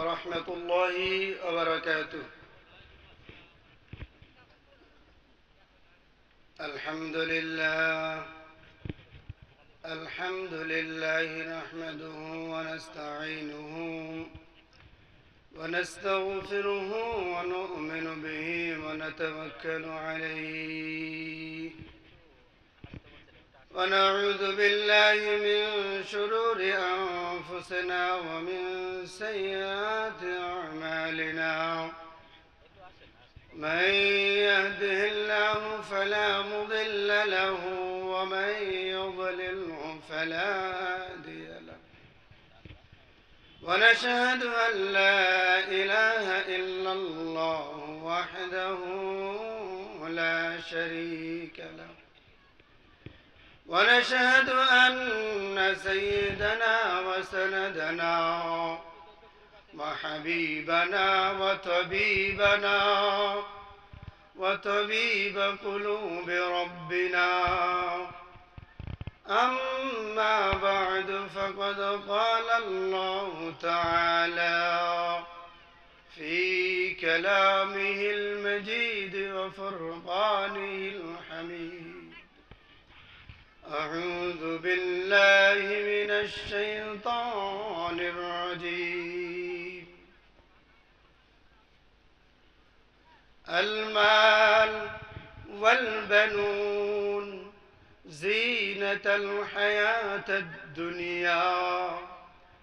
ورحمة الله وبركاته. الحمد لله نحمده ونستعينه ونستغفره ونؤمن به ونتوكل عليه ونعوذ بالله من شرور أنفسنا ومن سيئات أعمالنا من يهده الله فلا مضل له ومن يضلله فلا هادي له ونشهد أن لا إله إلا الله وحده لا شريك له ونشهد أن سيدنا وسندنا وحبيبنا وطبيب قلوب ربنا أما بعد فقد قال الله تعالى في كلامه المجيد وفرقانه الحميد أعوذ بالله من الشيطان الرجيم المال والبنون زينة الحياة الدنيا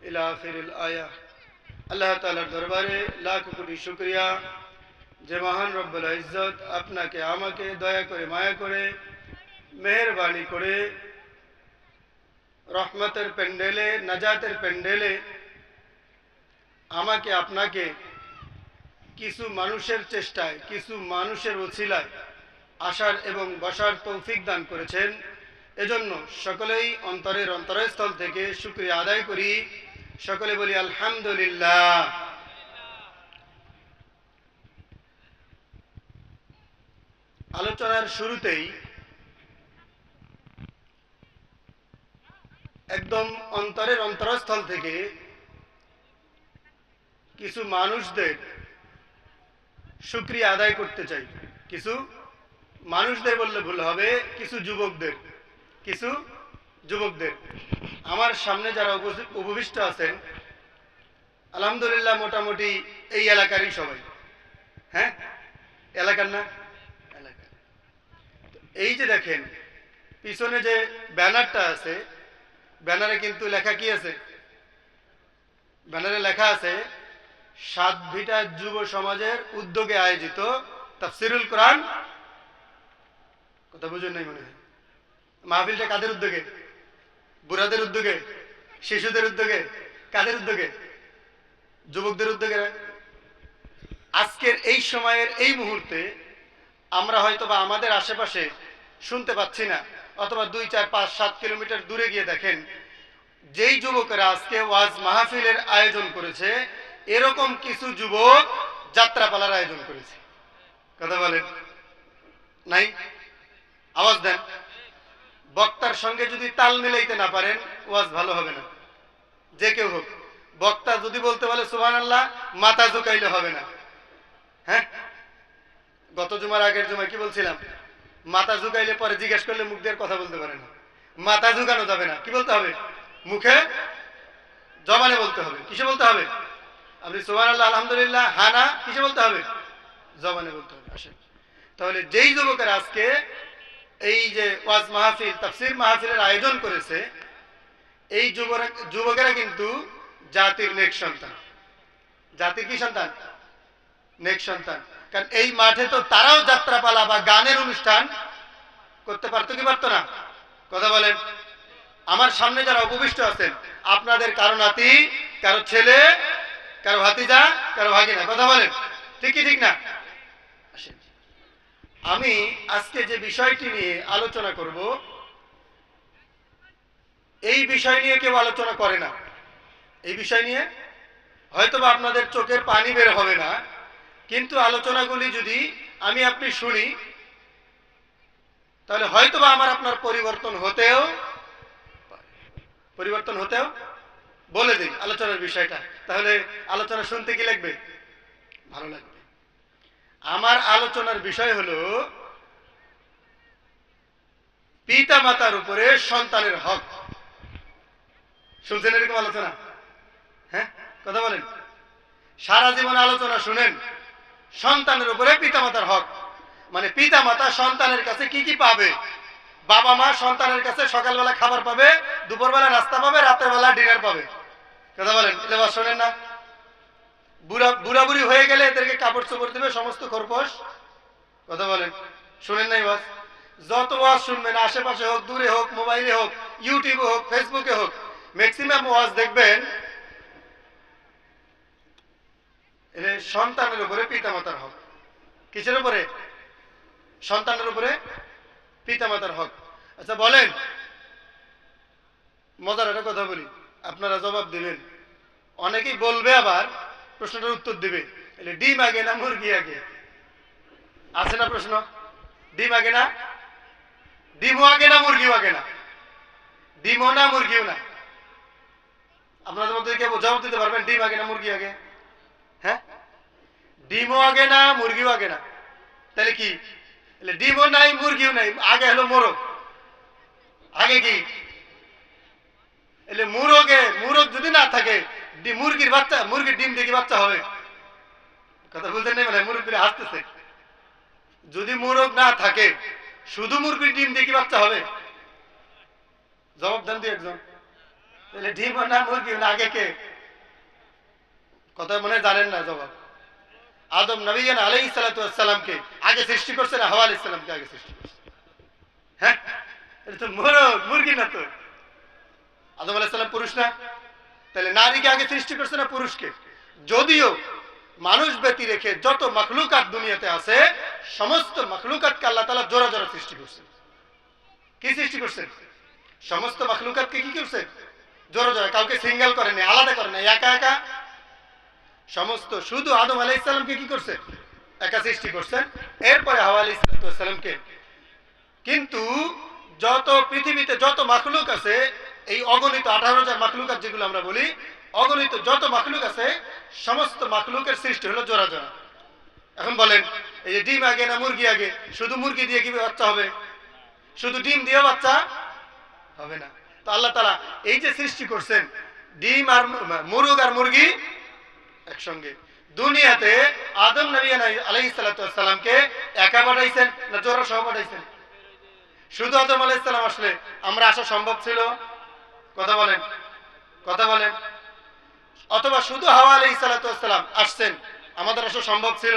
إلى آخر الآية. আল্লাহ তাআলার দরবারে লাখ কোটি শুকরিয়া যে মহান রব্বুল ইজ্জত আপনাকে আমাকে দয়া করে মায়া করে মেহেরবানি করে রহমতের প্যান্ডেলে নাজাতের প্যান্ডেলে আমাকে আপনাকে কিছু মানুষের চেষ্টায় কিছু মানুষের ওসিলায় আসার এবং বসার তৌফিক দান করেছেন। এজন্য সকলেই অন্তরের অন্তরস্থল থেকে শুকরিয়া আদায় করি। সকলে বলি আলহামদুলিল্লাহ। আলোচনার শুরুতেই একদম অন্তরের অন্তরস্থল থেকে কিছু মানুষদের শুকরিয়া আদায় করতে চাই। কিছু মানুষদের বললে ভুল হবে, কিছু যুবকদের আমার সামনে যারা উপবিষ্ট আছেন আলহামদুলিল্লাহ মোটামুটি এই এলাকারই সবাই। হ্যাঁ, এলাকার না এলাকার। এই যে দেখেন পিছনে যে ব্যানারটা আছে, ব্যানারে কিন্তু লেখা কি আছে? ব্যানারে লেখা আছে সাতভিটা যুব সমাজের উদ্যোগে আয়োজিত তাফসিরুল কোরআন। কথা বুঝুন নাই মনে হয়। মাহফিলটা কাদের উদ্যোগে? বুড়াদের উদ্যোগে, শিশুদের উদ্যোগে, কাদের উদ্যোগে? যুবকদের উদ্যোগে। আজকের এই সময়ের এই মুহূর্তে আমরা হয়তো বা আমাদের আশেপাশে শুনতে পাচ্ছি না, অথবা 2, 4, 5, 7 কিলোমিটার দূরে গিয়ে দেখেন যেই যুবকেরা আজকে ওয়াজ মাহফিলের আয়োজন করেছে এরকম কিছু যুবক যাত্রাপালার আয়োজন করেছে। কথা বলেন নাই? আওয়াজ দেন। বক্তার সঙ্গে যদি তাল মিলাইতে না পারেন ওয়াজ ভালো হবে না। যে কেউ হোক, বক্তা যদি বলতে বলে সুবহানাল্লাহ, মাথা ঝুঁকাইলে হবে না। হ্যাঁ, গত জুমার আগের জুমায় কি বলছিলাম? মাথা ঝুঁকাইলে পরে জিজ্ঞেস করলে মুখ দিয়ে কথা বলতে পারে না। মাথা ঝুঁকানো যাবে না। কি বলতে হবে? মুখে জবানে বলতে হবে। কিসে বলতে হবে? আপনি সুবহানাল্লাহ আলহামদুলিল্লাহ হানা কিসে বলতে হবে? জবানে বলতে হবে। আসেন তাহলে যেই যুবকেরা আজকে এই যে ওয়াজ মাহফিল তাফসীর মাহফিলের আয়োজন করেছে এই যুবকেরা কিন্তু জাতির নেক সন্তান। জাতির কি সন্তান? নেক সন্তান। কারণ এই মাঠে তো তারাও যাত্রাপালা বা গানের অনুষ্ঠান করতে পারতো কি পারতো না? কথা বলেন। আমার সামনে যারা উপবিষ্ট আছেন আপনাদের কারো নাতি, কারো ছেলে, কারো ভাতিজা, কারো ভাগিনা। কথা বলেন ঠিক কি ঠিক না? আমি আজকে যে বিষয়টি নিয়ে আলোচনা করব এই বিষয় নিয়ে কেউ আলোচনা করে না। এই বিষয় নিয়ে হয়তোবা আপনাদের চোখের পানি বের হবে না, কিন্তু আলোচনাগুলি যদি আমি আপনি শুনি তাহলে হয়তোবা আমার আপনার পরিবর্তন হতেও বলে দিই আলোচনার বিষয়টা, তাহলে আলোচনা শুনতে কি লাগবে? ভালো লাগবে। আমার আলোচনার বিষয় হলো পিতা মাতার উপরে সন্তানের হক। শুনছেন এরকম আলোচনা? হ্যাঁ, কথা বলেন। সারা জীবন আলোচনা শুনেন সন্তানের উপরে পিতা মাতার হক, মানে পিতা মাতা সন্তানের কাছে কি কি পাবে। বাবা মা সন্তানের কাছে সকালবেলা খাবার পাবে, দুপুরবেলা নাস্তা পাবে, রাতের বেলা ডিনার পাবে। কথা বলেন, এবার শোনেন না? বুড়া বুড়ি হয়ে গেলে এদেরকে কাপড় চোপড় দেবে, সমস্ত খরপোশ। কথা বলেন, শুনেন নাই? বাস যত ওয়াজ শুনবেন, আশেপাশে হোক, দূরে হোক, মোবাইলে হোক, ইউটিউবে হোক, ফেসবুকে হোক, ম্যাক্সিমাম ওয়াজ দেখবেন সন্তানের উপরে পিতা মাতার হক। কিসের উপরে? সন্তানের উপরে পিতা মাতার হক। আচ্ছা বলেন, মজার একটা কথা বলি, আপনারা জবাব দিবেন। অনেকেই বলবে, আবার প্রশ্নটার উত্তর দিবে, ডিম আগে না মুরগি আগে? আছে না প্রশ্ন? ডিম আগে না? ডিমও আগে না মুরগিও আগে না? ডিমও না মুরগিও না? আপনাদের মধ্যে কেউ জবাব দিতে পারবেন ডিম আগে না মুরগি আগে? হ্যাঁ, ডিমও আগে না মুরগিও আগে না? তাহলে কি? ডিমও নাই মুরগিও নাই, আগে হলো মোরগ। আগে কি? মুরগ যদি না থাকে, মুরগির বাচ্চা, মুরগির ডিম দিয়ে কি বাচ্চা হবে? কথা বলতে নেই, মানে মুরগিরা হাসতেছে। যদি মোরগ না থাকে, শুধু মুরগির ডিম দিয়ে কি বাচ্চা হবে? জবাব দেন দিয়ে একজন। তাহলে ডিম না মুরগি না আগে কে? কথা মনে জানেন না জবাব। আদম নবী আলাইহিস সালাতু ওয়াস সালামকে আগে সৃষ্টি করছে না হাওয়া আলাইহিস সালামকে আগে সৃষ্টি করছে? হ্যাঁ, এটা তো মোরগ, মুরগি না তো। আদম আলাইহিস সালাম পুরুষ না? তাহলে নারীকে আগে সৃষ্টি করছে না পুরুষকে? যদিও মানুষ ব্যতি রেখে যত মাখলুকাত দুনিয়াতে আছে, সমস্ত মাখলুকাতকে আল্লাহ তাআলা জোড়া জোড়া সৃষ্টি করছেন। কি সৃষ্টি করছেন? সমস্ত মাখলুকাতকে কি করছেন? জোড়া জোড়া, কাউকে সিঙ্গেল করেন নাই, আলাদা করেন নাই, একা একা সমস্ত। শুধু আদম আলাইহিস সালামকে কি করছেন? একা সৃষ্টি করছেন, এরপরে হাওয়া আলাইহিস সালামকে। কিন্তু যত পৃথিবীতে যত মাখলুক আছে, এই অগণিত 18,000 মাখলুকাত যেগুলো আমরা বলি, অগণিত যত মাখলুক আছে, সমস্ত মাখলুকের সৃষ্টি হলো জোড়া জোড়া। এখন বলেন, এই যে ডিম আগে না মুরগি আগে? শুধু মুরগি দিয়ে কি বাচ্চা হবে? শুধু ডিম দিয়ে বাচ্চা হবে না। তো আল্লাহ তাআলা এই যে সৃষ্টি করছেন, ডিম আর মুরগ আর মুরগি একসঙ্গে। দুনিয়াতে আদম নবী আলাইহিস সালাতু ওয়াস সালামকে একা পাঠাইছেন না জোড়া সহ পাঠাইছেন? শুধু আদম আলাইহিস সালাম আসলে আমরা আসা সম্ভব ছিল? কথা বলেন, কথা বলেন। অথবা শুধু হাওয়া আলাইহিস সালাতু ওয়াস সালাম আসছেন, আমাদের আসা সম্ভব ছিল?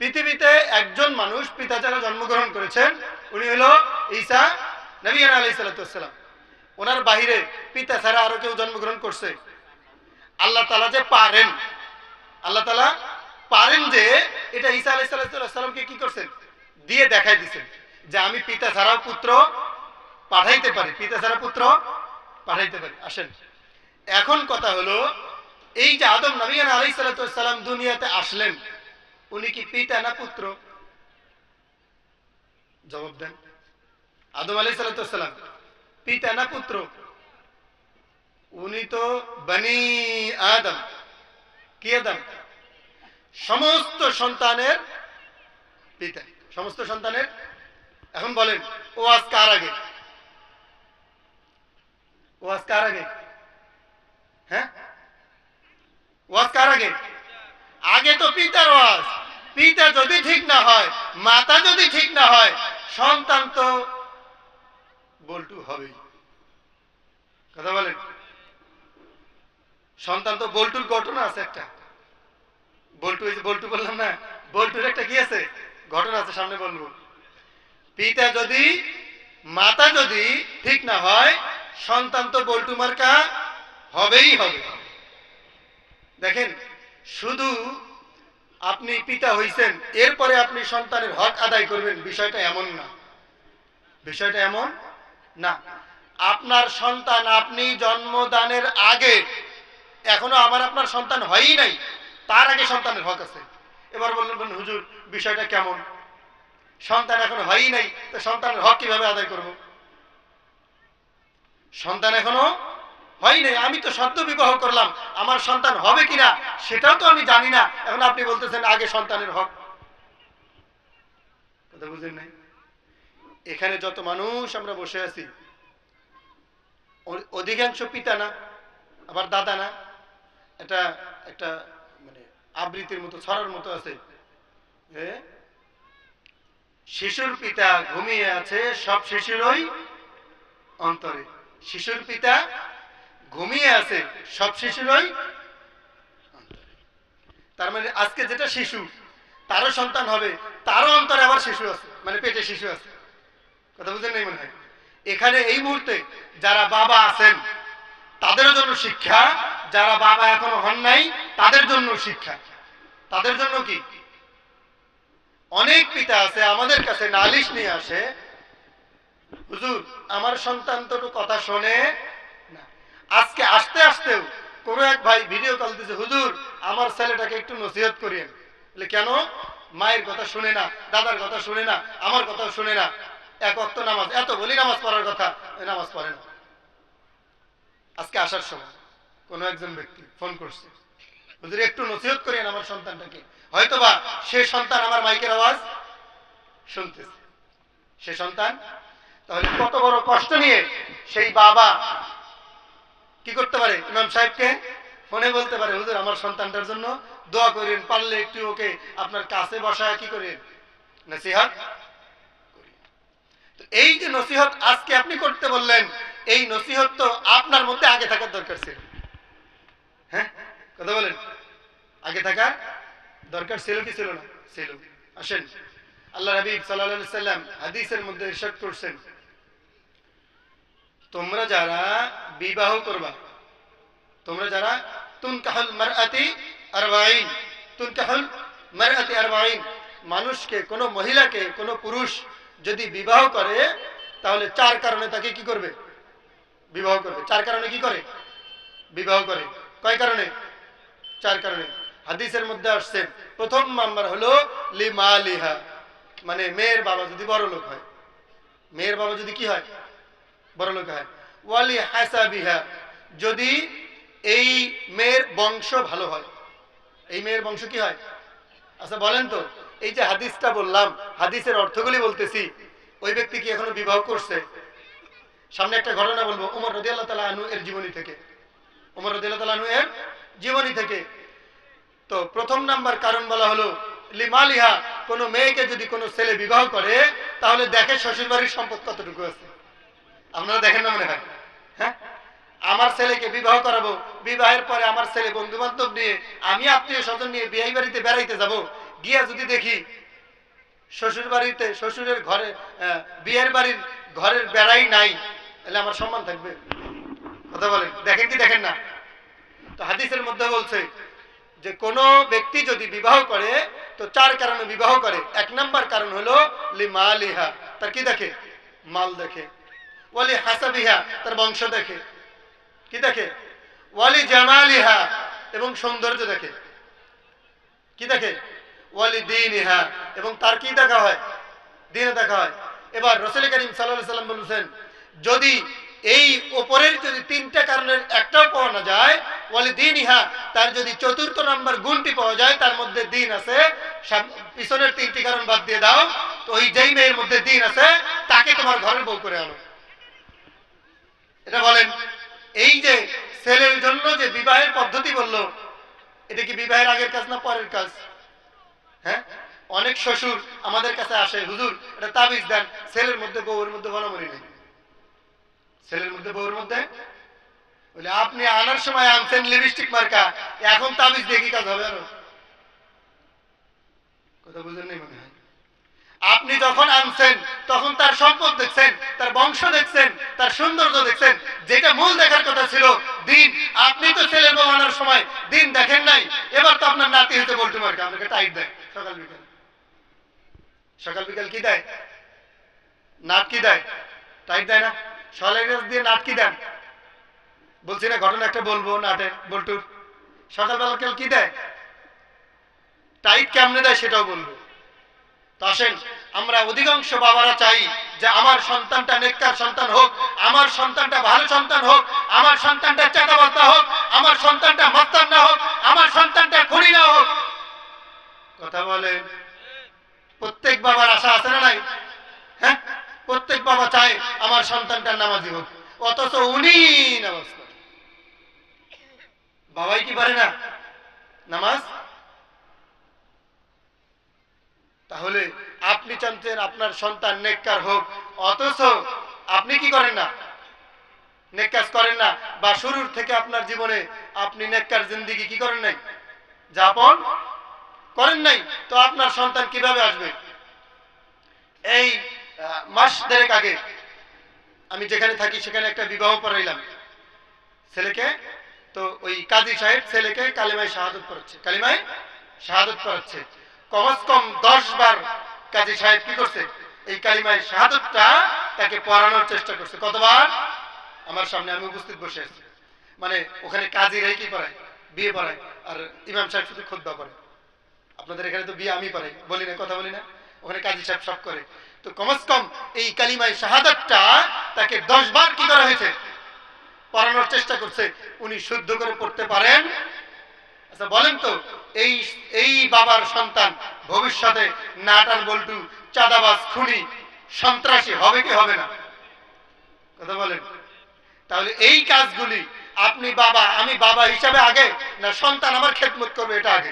পৃথিবীতে একজন মানুষ পিতা ছাড়া জন্মগ্রহণ করেছেন, উনি হলো ঈসা নবী আলাইহিস সালাতু ওয়াস সালাম। ওনার বাহিরে পিতা ছাড়া আরো কেউ জন্মগ্রহণ করছে? আল্লাহ তাআলা যে পারেন, আল্লাহ তাআলা পারেন যে এটা ঈসা আলাইহিস সালামকে কি করছেন? দিয়ে দেখাই দিয়েছেন যে আমি পিতা ছাড়াও পুত্র পাঠাইতে পারি, পিতা ছাড়া পুত্র পাঠাইতে পারি। আসেন, এখন কথা হলো, এই যে আদম নবী আলাইহিস সালাম দুনিয়াতে আসলেন, উনি কি পিতা না পুত্র? জবাব দেন। আদম আলাইহিস সালাম পিতা না পুত্র? উনি তো বনি আদম। কি আদম? সমস্ত সন্তানের পিতা, সমস্ত সন্তানের। এখন বলেন, ও আজ কার আগে? ও আজ কার আগে? হ্যাঁ, ও আজ কার আগে? আগে তো পিতার ওয়াজ। পিতা যদি ঠিক না হয়, মাতা যদি ঠিক না হয়, সন্তান তো বল্টু হবেই। কথা বলেন, সন্তান তো বল্টুর ঘটনা আছে একটা। বল্টু, এই যে বল্টু বললাম না, বল্টুর একটা কি আছে? ঘটনা আছে, সামনে বলবো। পিতা যদি, মাতা যদি ঠিক না হয়, সন্তান তো বল্টু মার্কা হবেই হবে। দেখেন, শুধু আপনি পিতা হইছেন এরপরে আপনি সন্তানের হক আদায় করবেন, বিষয়টা এমন না। বিষয়টা এমন না। আপনার সন্তান আপনি জন্মদানের আগে, এখনো আপনার সন্তান হয়ই নাই, তার আগে সন্তানের হক আছে। এবার বললেন, হুজুর বিষয়টা কেমন? সন্তান এখনো হয়ই নাই, তো সন্তানের হক কিভাবে আদায় করব? সন্তান এখনো হয় নাই, আমি তো সদ্য বিবাহ করলাম, আমার সন্তান হবে কিনা সেটাও তো আমি জানি না, এখন আপনি বলতেছেন আগে সন্তানের হক। কথা বুঝেন নাই? এখানে যত মানুষ আমরা বসে আছি অধিকাংশ পিতা না, আবার দাদা না, এটা একটা মানে আবৃত্তির মতো ছড়ার মতো আছে, শিশুর পিতা ঘুমিয়ে আছে সব শিশুরই অন্তরে। শিশুর পিতা ঘুমিয়ে আছে সব শিশুরই অন্তরে। তার মানে আজকে যেটা শিশু তারও সন্তান হবে, তারও অন্তরে আবার শিশু আছে, মানে পেটে শিশু আছে। কথা বুঝেন নাই মনে হয়? এখানে এই মুহূর্তে যারা বাবা আছেন তাদেরও জন্য শিক্ষা, যারা বাবা এখনো হন নাই তাদের জন্য শিক্ষা। তাদের জন্য কি, অনেক পিতা আছে আমাদের কাছে নালিশ নিয়ে আসে, হুজুর আমার সন্তান তো কথা শোনে না। আজকে আসতে আসতেও কোন এক ভাই ভিডিও কল দিয়েছে, হুজুর আমার ছেলেটাকে একটু নসিহত করিয়েন। বলে কেন? মায়ের কথা শুনে না, দাদার কথা শুনে না, আমার কথাও শুনে না, এক ওয়াক্ত নামাজ, এত বলি নামাজ পড়ার কথা, নামাজ পড়ে না। আজকে আসার সময় কোন একজন ব্যক্তি ফোন করছে, হুজুর একটু নসিহত করিয়েন আমার সন্তানটাকে। হয়তোবা সে সন্তান আমার মাইকের আওয়াজ শুনতেছে, সে সন্তান। তাহলে কত বড় কষ্ট নিয়ে সেই বাবা কি করতে পারে, ইমাম সাহেবকে ফোনে বলতে পারে, হুজুর আমার সন্তানটার জন্য দোয়া করেন, পারলে একটু ওকে আপনার কাছে বসায় কি করেন নসিহত। তো এই যে নসিহত আজকে আপনি করতে বললেন, এই নসিহত তো আপনার মধ্যে আগে থাকার দরকার ছিল। হ্যাঁ কথা বলেন, আগে থাকার দরকার ছিল কি ছিল না? ছিল। আসেন, আল্লাহ হাবিব সাল্লাল্লাহু আলাইহি সাল্লাম হাদিসের মধ্যে ইরশাদ করছেন, তোমরা যারা বিবাহ করবা, তোমরা যারা তুনকাহুল মারআতি আরবাঈন, তুনকাহুল মারআতি আরবাঈন, মানুষকে, কোন মহিলাকে কোন পুরুষ যদি বিবাহ করে তাহলে চার কারণে তাকে কি করবে? বিবাহ করবে। চার কারণে কি করে? বিবাহ করে। কয় কারণে? চার কারণে। হাদিসের মধ্যে আসছে প্রথম নাম্বার হলো লিমালিহা, মানে মেয়ের বাবা যদি বড় লোক হয়, মেয়ের বাবা যদি কি হয়? বড় লোক হয়। ওয়ালি হাসাবিহা, যদি এই মেয়ের বংশ ভালো হয়। এই মেয়ের বংশ কি হয়? আচ্ছা বলেন তো, এই যে হাদিসটা বললাম, হাদিসের অর্থগুলি বলতেছি, ওই ব্যক্তি কি এখনো বিবাহ করছে? সামনে একটা ঘটনা বলবো ওমর রাদিয়াল্লাহু তাআলা আনহু এর জীবনী থেকে, ওমর রাদিয়াল্লাহু তাআলা আনহু এর জীবনী থেকে। তো প্রথম নাম্বার কারণ বলা হলো লিমালিহা, কোন মেয়েকে যদি কোনো ছেলে বিবাহ করে তাহলে দেখে শ্বশুর বাড়ির সম্পদ কতটুকু আছে। আপনারা দেখেন না মনে হয়? হ্যাঁ, আমার ছেলেকে বিবাহ করাবো, বিবাহের পরে আমার ছেলে বন্ধু বান্ধব নিয়ে, আমি আত্মীয় স্বজন নিয়ে বিয়ে বাড়িতে বেড়াইতে যাব, গিয়া যদি দেখি শ্বশুর বাড়িতে, শ্বশুরের ঘরে, বিয়ের বাড়ির ঘরের বেড়াই নাই, তাহলে আমার সম্মান থাকবে? কথা বলেন, দেখেন কি দেখেন না? তো হাদিসের মধ্যে বলছে যে কোন ব্যক্তি যদি বিবাহ করে তো চার কারণে বিবাহ করে। এক নাম্বার কারণ হলো লিমালিহা, তার কি দেখে? মাল দেখে। ওয়ালি হাসাবিহা, তার বংশ দেখে। কি দেখে? ওয়ালি জামালিহা, এবং সৌন্দর্য দেখে। কি দেখে? ওয়ালি দীনিহা, এবং তার কি দেখা হয়? দিন দেখা হয়। এবার রাসূল করিম সাল্লাল্লাহু আলাইহি সাল্লাম বলেছেন, যদি এই উপরের যদি তিনটা কারণের একটাও পাওয়া না যায়, ওয়ালি দীনিহা, তার যদি চতুর্থ নাম্বার গুণটি পাওয়া যায়, তার মধ্যে দিন আছে, পিছনের তিনটি কারণ বাদ দিয়ে দাও, তো ওই যেই মেয়ের মধ্যে দিন আছে তাকে তোমার ঘরের বউ করে আনো। এটা বলেন, এই যে ছেলের জন্য যে বিবাহের পদ্ধতি বললো, এটা কি বিবাহের আগের কাজ না পরের কাজ? হ্যাঁ, অনেক শ্বশুর আমাদের কাছে আসে, হুজুর এটা তাবিজ দেন, ছেলের মধ্যে বউয়ের মধ্যে বলাবলি নেই, ছেলের মধ্যে বউয়ের মধ্যে। বলে আপনি আনার সময় আনছেন লিপস্টিক মার্কা, এখন তাবিজ দিয়ে কি কাজ হবে? আরো কথা বুঝেন নাই মনে হয়? আপনি যখন আনছেন তখন তার সম্পদ দেখছেন, তার বংশ দেখছেন, তার সৌন্দর্য দেখছেন, যেটা মূল দেখার কথা ছিল দিন। আপনি তো ছেলের বউ আনার সময় দিন দেখেন নাই, এবার তো আপনার নাতি হতে বলতে মার্কা আপনাকে টাইট দেয় সকাল বিকাল। সকাল বিকাল কি দেয়? নাট কি দেয়? টাইট দেয় না? সলেগেজ দিয়ে নাট কি দেন? বলছি না, ঘটনা একটা বলবো নাটে বল্টুর। সকালবেলা কেউ কি দেয়? টাইট কেমনে দেয় সেটাও বলবো। তো আসেন, আমরা অধিকাংশ বাবারা চাই যে আমার সন্তানটা নেককার সন্তান হোক, আমার সন্তানটা ভালো সন্তান হোক, আমার সন্তানটা চাঁদাবাজ না হোক, আমার সন্তানটা মাস্তান না হোক, আমার সন্তানটা খুনি না হোক। কথা বলেন, প্রত্যেক বাবার আশা আছে না নাই? হ্যাঁ, প্রত্যেক বাবা চায় আমার সন্তানটা নামাজি হোক, অথচ উনি নামাজ পড়ে। বাবাই কি পারে না নামাজ? তাহলে আপনি চাচ্ছেন আপনার সন্তান নেককার হোক, অথচ আপনি কি করেন না, নেক কাজ করেন না, বা শুরুর থেকে আপনার জীবনে আপনি নেককার জিন্দেগি কি করেন নাই, যাপন করেন নাই। তো আপনার সন্তান কিভাবে আসবে? এই মাস দেড়েক আগে আমি যেখানে থাকি সেখানে একটা বিবাহ পড়াইলাম ছেলেকে। তো ওই কাজী সাহেব ছেলেকে কালিমায় শাহাদত পড়াচ্ছে, কালিমায় শাহাদত পড়াচ্ছে। কমস কম 10 বার কাজী সাহেব কি করছে, এই কালিমায় শাহাদতটা তাকে পড়ানোর চেষ্টা করছে। কতবার? আমার সামনে, আমি উপস্থিত বসে আছি। মানে ওখানে কাজীরাই কি পড়ায়, বিয়ে পড়ায়, আর ইমাম সাহেব শুধু খুতবা পড়ে। আপনাদের এখানে তো বিয়ে আমি পড়াই, বলি না, কথা বলি না, ওখানে কাজী সাহেব সব করে। তো কমস কম এই কালিমায় শাহাদাতটা তাকে 10 বার কি করা হয়েছে, পড়ানোর চেষ্টা করছে। উনি শুদ্ধ করে পড়তে পারেন? আচ্ছা বলেন তো, এই বাবার সন্তান ভবিষ্যতে নাটার বল্টু, চাঁদাবাজ, খুনি, সন্ত্রাসী হবে কি হবে না? কথা বলেন। তাহলে এই কাজগুলি আপনি বাবা, আমি বাবা হিসাবে আগে, না সন্তান আমার খেদমত করবে এটা আগে?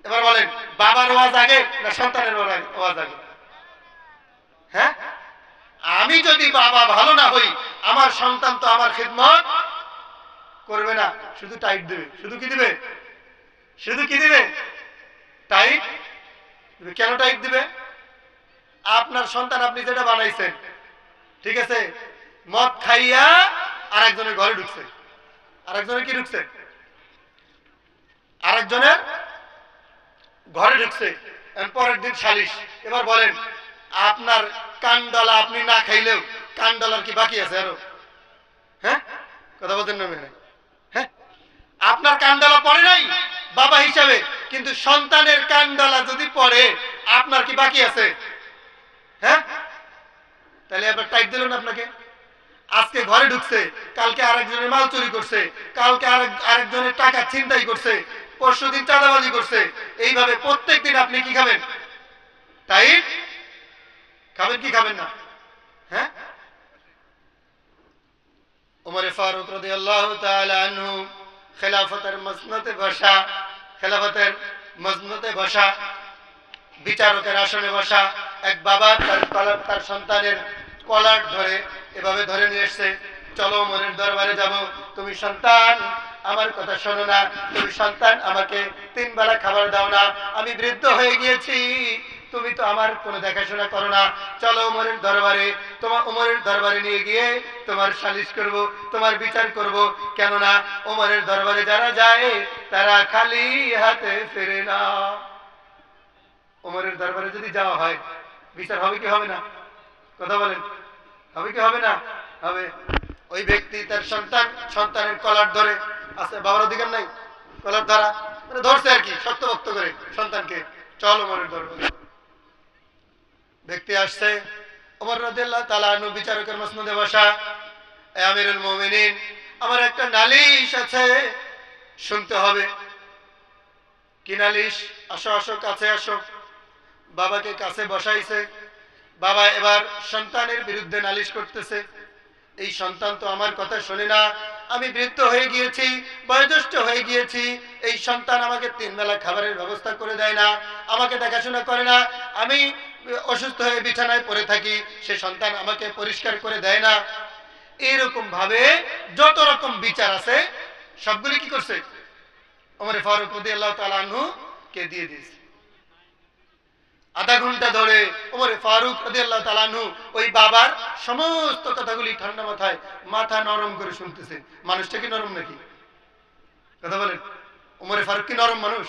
এবার বলেন, বাবার ওয়াজ আগে না সন্তানের ওয়াজ আগে? হ্যাঁ, আমি যদি বাবা ভালো না হই, আমার সন্তান তো আমার খেদমত করবে না, শুধু টাইট দিবে। শুধু কি দিবে? শুধু কি দিবে? টাইট দিবে। কেন টাইট দিবে? আপনার সন্তান আপনি যেটা বানাইছেন, ঠিক আছে, মদ খাইয়া আরেকজনের ঘরে ঢুকছে, আরেকজনের কি ঢুকছে, আরেকজনের ঘরে ঢুকছে, পরের দিন সালিশ। এবার বলেন, আপনার কানডলা আপনি না খাইলেও কানডলার কি বাকি আছে আরো? হ্যাঁ, কথা বলতেন না মেয়ে? হ্যাঁ, আপনার কানডলা পড়ে নাই বাবা হিসাবে, কিন্তু সন্তানের কানডলা যদি পড়ে আপনার কি বাকি আছে? হ্যাঁ, তাহলে এবার টাইট দিল না আপনাকে। আজকে ঘরে ঢুকছে, কালকে আরেকজনের মাল চুরি করছে, কালকে আরেকজনের টাকা ছিনতাই করছে, পরশুদিন চাঁদাবাজি করছে। এইভাবে প্রত্যেকদিন আপনি কি খাবেন? টাইট খাবেন কি খাবেন না? হ্যাঁ, ওমর ফারুক রাদিয়াল্লাহু তাআলা আনহু খেলাফতের মসনদে বসা, খেলাফতের মসনদে বসা, বিচারকের আসনে বসা এক বাবা তার সন্তানের কলার ধরে এভাবে ধরে নিয়ে এসছে, চলো ওমরের দরবারে যাব। তুমি সন্তান আমার কথা শোনো না, তুমি সন্তান আমাকে 3 বেলা খাবার দাও না, আমি বৃদ্ধ হয়ে গিয়েছি, তুমি তো আমার কোনো দেখাশোনা করো না, চলো ওমরের দরবারে। তোমার ওমরের দরবারে নিয়ে গিয়ে তোমার সালিশ করব, তোমার বিচার করব। কেননা ওমরের দরবারে যারা যায় তারা খালি হাতে ফেরে না। ওমরের দরবারে যদি যাওয়া হয় বিচার হবে কি হবে না? কথা বলেন, হবে কি হবে না? হবে। ওই ব্যক্তি তার সন্তানের কলার ধরে আছে, বাবার অধিকার নাই কলার ধরা, মানে ধরছে আর কি, শক্তভক্ত করে সন্তানকে, চল ওমরের দরবারে। ব্যক্তি আসছে, ওমর রাদিয়াল্লাহু তাআলা আনহু বিচারকের মসনদে বসা, এ আমিরুল মুমিনিন, আমার একটা নালিশ আছে, শুনতে হবে। কি নালিশ? আসো আসো, কাছে আসো। বাবাকে কাছে বসাইছে। বাবা এবার সন্তানের বিরুদ্ধে নালিশ করতেছে, এই সন্তান তো আমার কথা শোনে না, আমি বৃদ্ধ হয়ে গিয়েছি, বয়োজ্যেষ্ঠ হয়ে গিয়েছি, এই সন্তান আমাকে 3 বেলা খাবারের ব্যবস্থা করে দেয় না, আমাকে দেখাশোনা করে না, আমি অসুস্থ হয়ে বিছানায় পড়ে থাকি, সে সন্তান আমাকে পরিষ্কার করে দেয় না। এরকম ভাবে যত রকম বিচার আছে সবগুলি কি করছে, ওমর ফারুক রাদিয়াল্লাহু তাআলা আনহু কে দিয়ে দিয়েছে। আধা ঘন্টা ধরে ওমর ফারুক রাদিয়াল্লাহু তাআলা আনহু ওই বাবার সমস্ত কথাগুলি ঠান্ডা মাথায়, মাথা নরম করে শুনতেছে। মানুষটা কি নরম নাকি? কথা বলেন, ওমর ফারুক কি নরম মানুষ?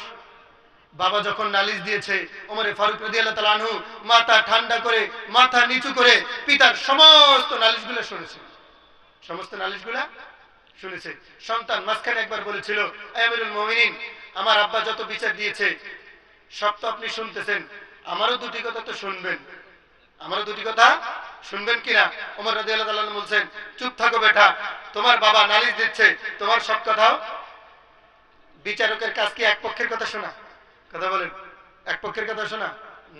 বাবা যখন নালিশ দিয়েছে, ওমর ফারুক রাদিয়াল্লাহু তাআলা আনহু মাথা ঠান্ডা করে, মাথা নিচু করে পিতার সমস্ত নালিশগুলো শুনেছে, সমস্ত নালিশগুলা শুনেছে। সন্তান মাঝখানে একবার বলেছিল, আমিরুল মুমিনিন, আমার আব্বা যত বিচার দিয়েছে সব তো আপনি শুনতেছেন, আমারও দুটি কথা তো শুনবেন, আমারও দুটি কথা শুনবেন কিনা? ওমর রাদিয়াল্লাহু তাআলা আনহু বলছেন, চুপ থাকো বেটা, তোমার বাবা নালিশ দিচ্ছে, তোমার সব কথাও। বিচারকের কাজ কি এক পক্ষের কথা শোনা? কথা বলেন, এক পক্ষের কথা শোনা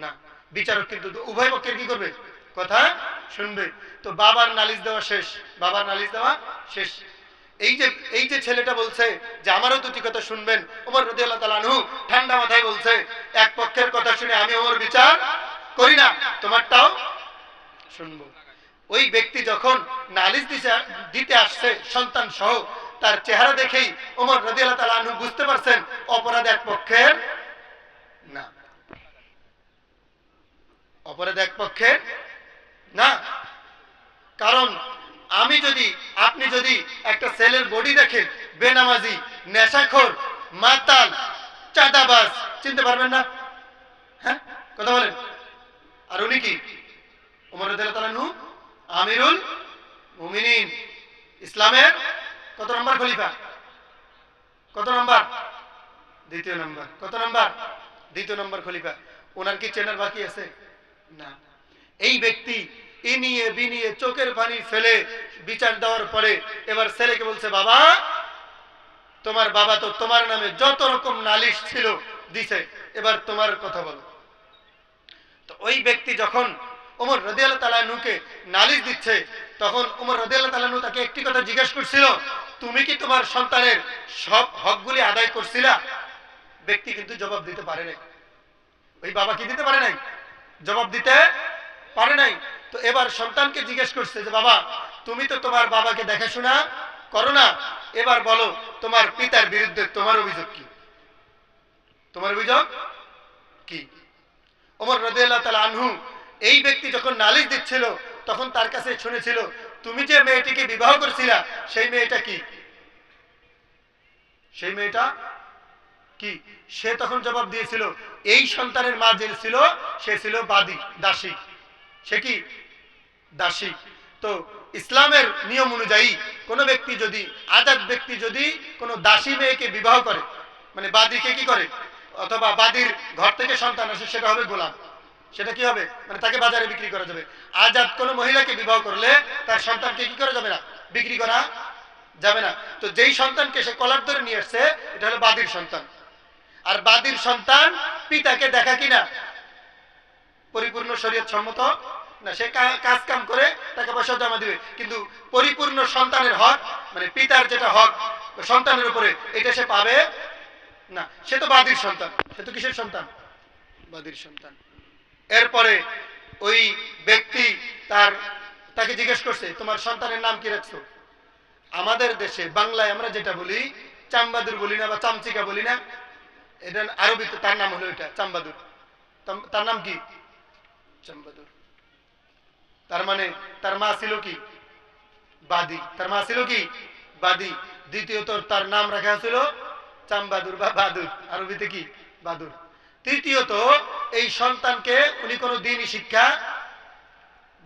না। বিচারক কিন্তু উভয় পক্ষের কি করবে? কথা শুনবে। তো বাবার নালিশ দেওয়া শেষ, বাবার নালিশ দেওয়া শেষ। এই যে ছেলেটা বলছে যে আমারও দুটি কথা শুনবেন, ওমর রাদিয়াল্লাহু তাআলা আনহু ঠান্ডা মাথায় বলছে, এক পক্ষের কথা শুনে আমি ওমর বিচার করি না, তোমারটাও শুনবো। ওই ব্যক্তি যখন নালিশ দিতে আসছে সন্তান সহ, তার চেহারা দেখেই ওমর রাদিয়াল্লাহু তাআলা আনহু বুঝতে পারছেন অপরাধ এক পক্ষের না, অপরাধ এক পক্ষের না। কারণ আপনি যদি একটা ছেলের বডি দেখেন, বেনামাজি, নেশাখোর, মাতাল, চাঁদাবাজ, চিনতে পারবেন না? হ্যাঁ, কথা বলেন। আর উনি কি? ওমর রাদিয়াল্লাহু তাআলা আনহু আমিরুল মুমিনিন, ইসলামের কত নম্বর খলিফা? কত নম্বর? দ্বিতীয় নম্বর। কত নম্বর? দ্বিতীয় নম্বর খলিফা। ওনার কি চেনার বাকি আছে? না। এই ব্যক্তি ইনিয়ে বিনিয়ে চোখের পানি ফেলে বিচার দেওয়ার পরে এবার ছেলেকে বলছে, বাবা, তোমার বাবা তো তোমার নামে যত রকম নালিশ ছিল দিছে, এবার তোমার কথা বলো। তো ওই ব্যক্তি যখন ওমর রাদিয়াল্লাহু তাআলা আনহুকে নালিশ দিচ্ছে, তখন ওমর রাদিয়াল্লাহু তাআলা আনহু তাকে একটি কথা জিজ্ঞেস করছিল, তুমি কি তোমার সন্তানের সব হকগুলি আদায় করছিলা? ব্যক্তি কিন্তু জবাব দিতে পারে নাই। ওই বাবা কি দিতে পারে নাই? জবাব দিতে পারে নাই। তো এবার সন্তানকে জিজ্ঞেস করছে যে, বাবা, তুমি তো তোমার বাবাকে দেখাশোনা করো না, এবার বলো তোমার পিতার বিরুদ্ধে তোমার অভিযোগ কি? তোমার অভিযোগ কি? ওমর রাদিয়াল্লাহু তাআলা আনহু এই ব্যক্তি যখন নালিশ দিচ্ছিল, তখন তার কাছে শুনেছিল, তুমি যে মেয়েটিকে বিবাহ করছিলা সেই মেয়েটা কি? সেই মেয়েটা কি? সে তখন জবাব দিয়েছিল, এই সন্তানের মা যে ছিল সে ছিল বাদী, দাসী। সে কি? দাসী। তো ইসলামের নিয়ম অনুযায়ী কোন ব্যক্তি যদি, আজাদ ব্যক্তি যদি কোনো দাসী মেয়েকে বিবাহ করে, মানে বাদীকে কি করে, অথবা বাদীর ঘর থেকে সন্তান আসে, সেটা হবে গোলাম। সেটা কি হবে? মানে তাকে বাজারে বিক্রি করা যাবে। আজাদ কোন মহিলাকে বিবাহ করলে তার সন্তানকে কি করা যাবে না? বিক্রি করা যাবে না। তো যেই সন্তানকে সে কলার ধরে নিয়ে আসছে, এটা হলো বাদীর সন্তান। আর বাদীর সন্তান পিতাকে দেখা কিনা পরিপূর্ণ শরীয়ত সম্মত না। সে কাজ কাম করে টাকা পয়সা জমা দিবে, কিন্তু পরিপূর্ণ সন্তানের হক, মানে পিতার যেটা হক সন্তানের উপরে, এটা সে পাবে না। সে তো বাদীর সন্তান। সে তো কিসের সন্তান? বাদীর সন্তান। এরপরে ওই ব্যক্তি তাকে জিজ্ঞেস করছে, তোমার সন্তানের নাম কি রাখছো? আমাদের দেশে বাংলায় আমরা যেটা বলি চামবাদুর বলি না, বা চামচিকা বলি না, এটা আরবিতে তার নাম হলো এটা চামবাদুর। তার নাম কি? চামবাদুর। তার মানে তার মা ছিল কি? বাদী। তার মা ছিল কি? বাদী। দ্বিতীয়ত তার নাম রাখা ছিল চামবাদুর বা বাদুর, আরবিতে কি? বাদুর। তৃতীয়ত এই সন্তানকে উনি কোনো দ্বীনি শিক্ষা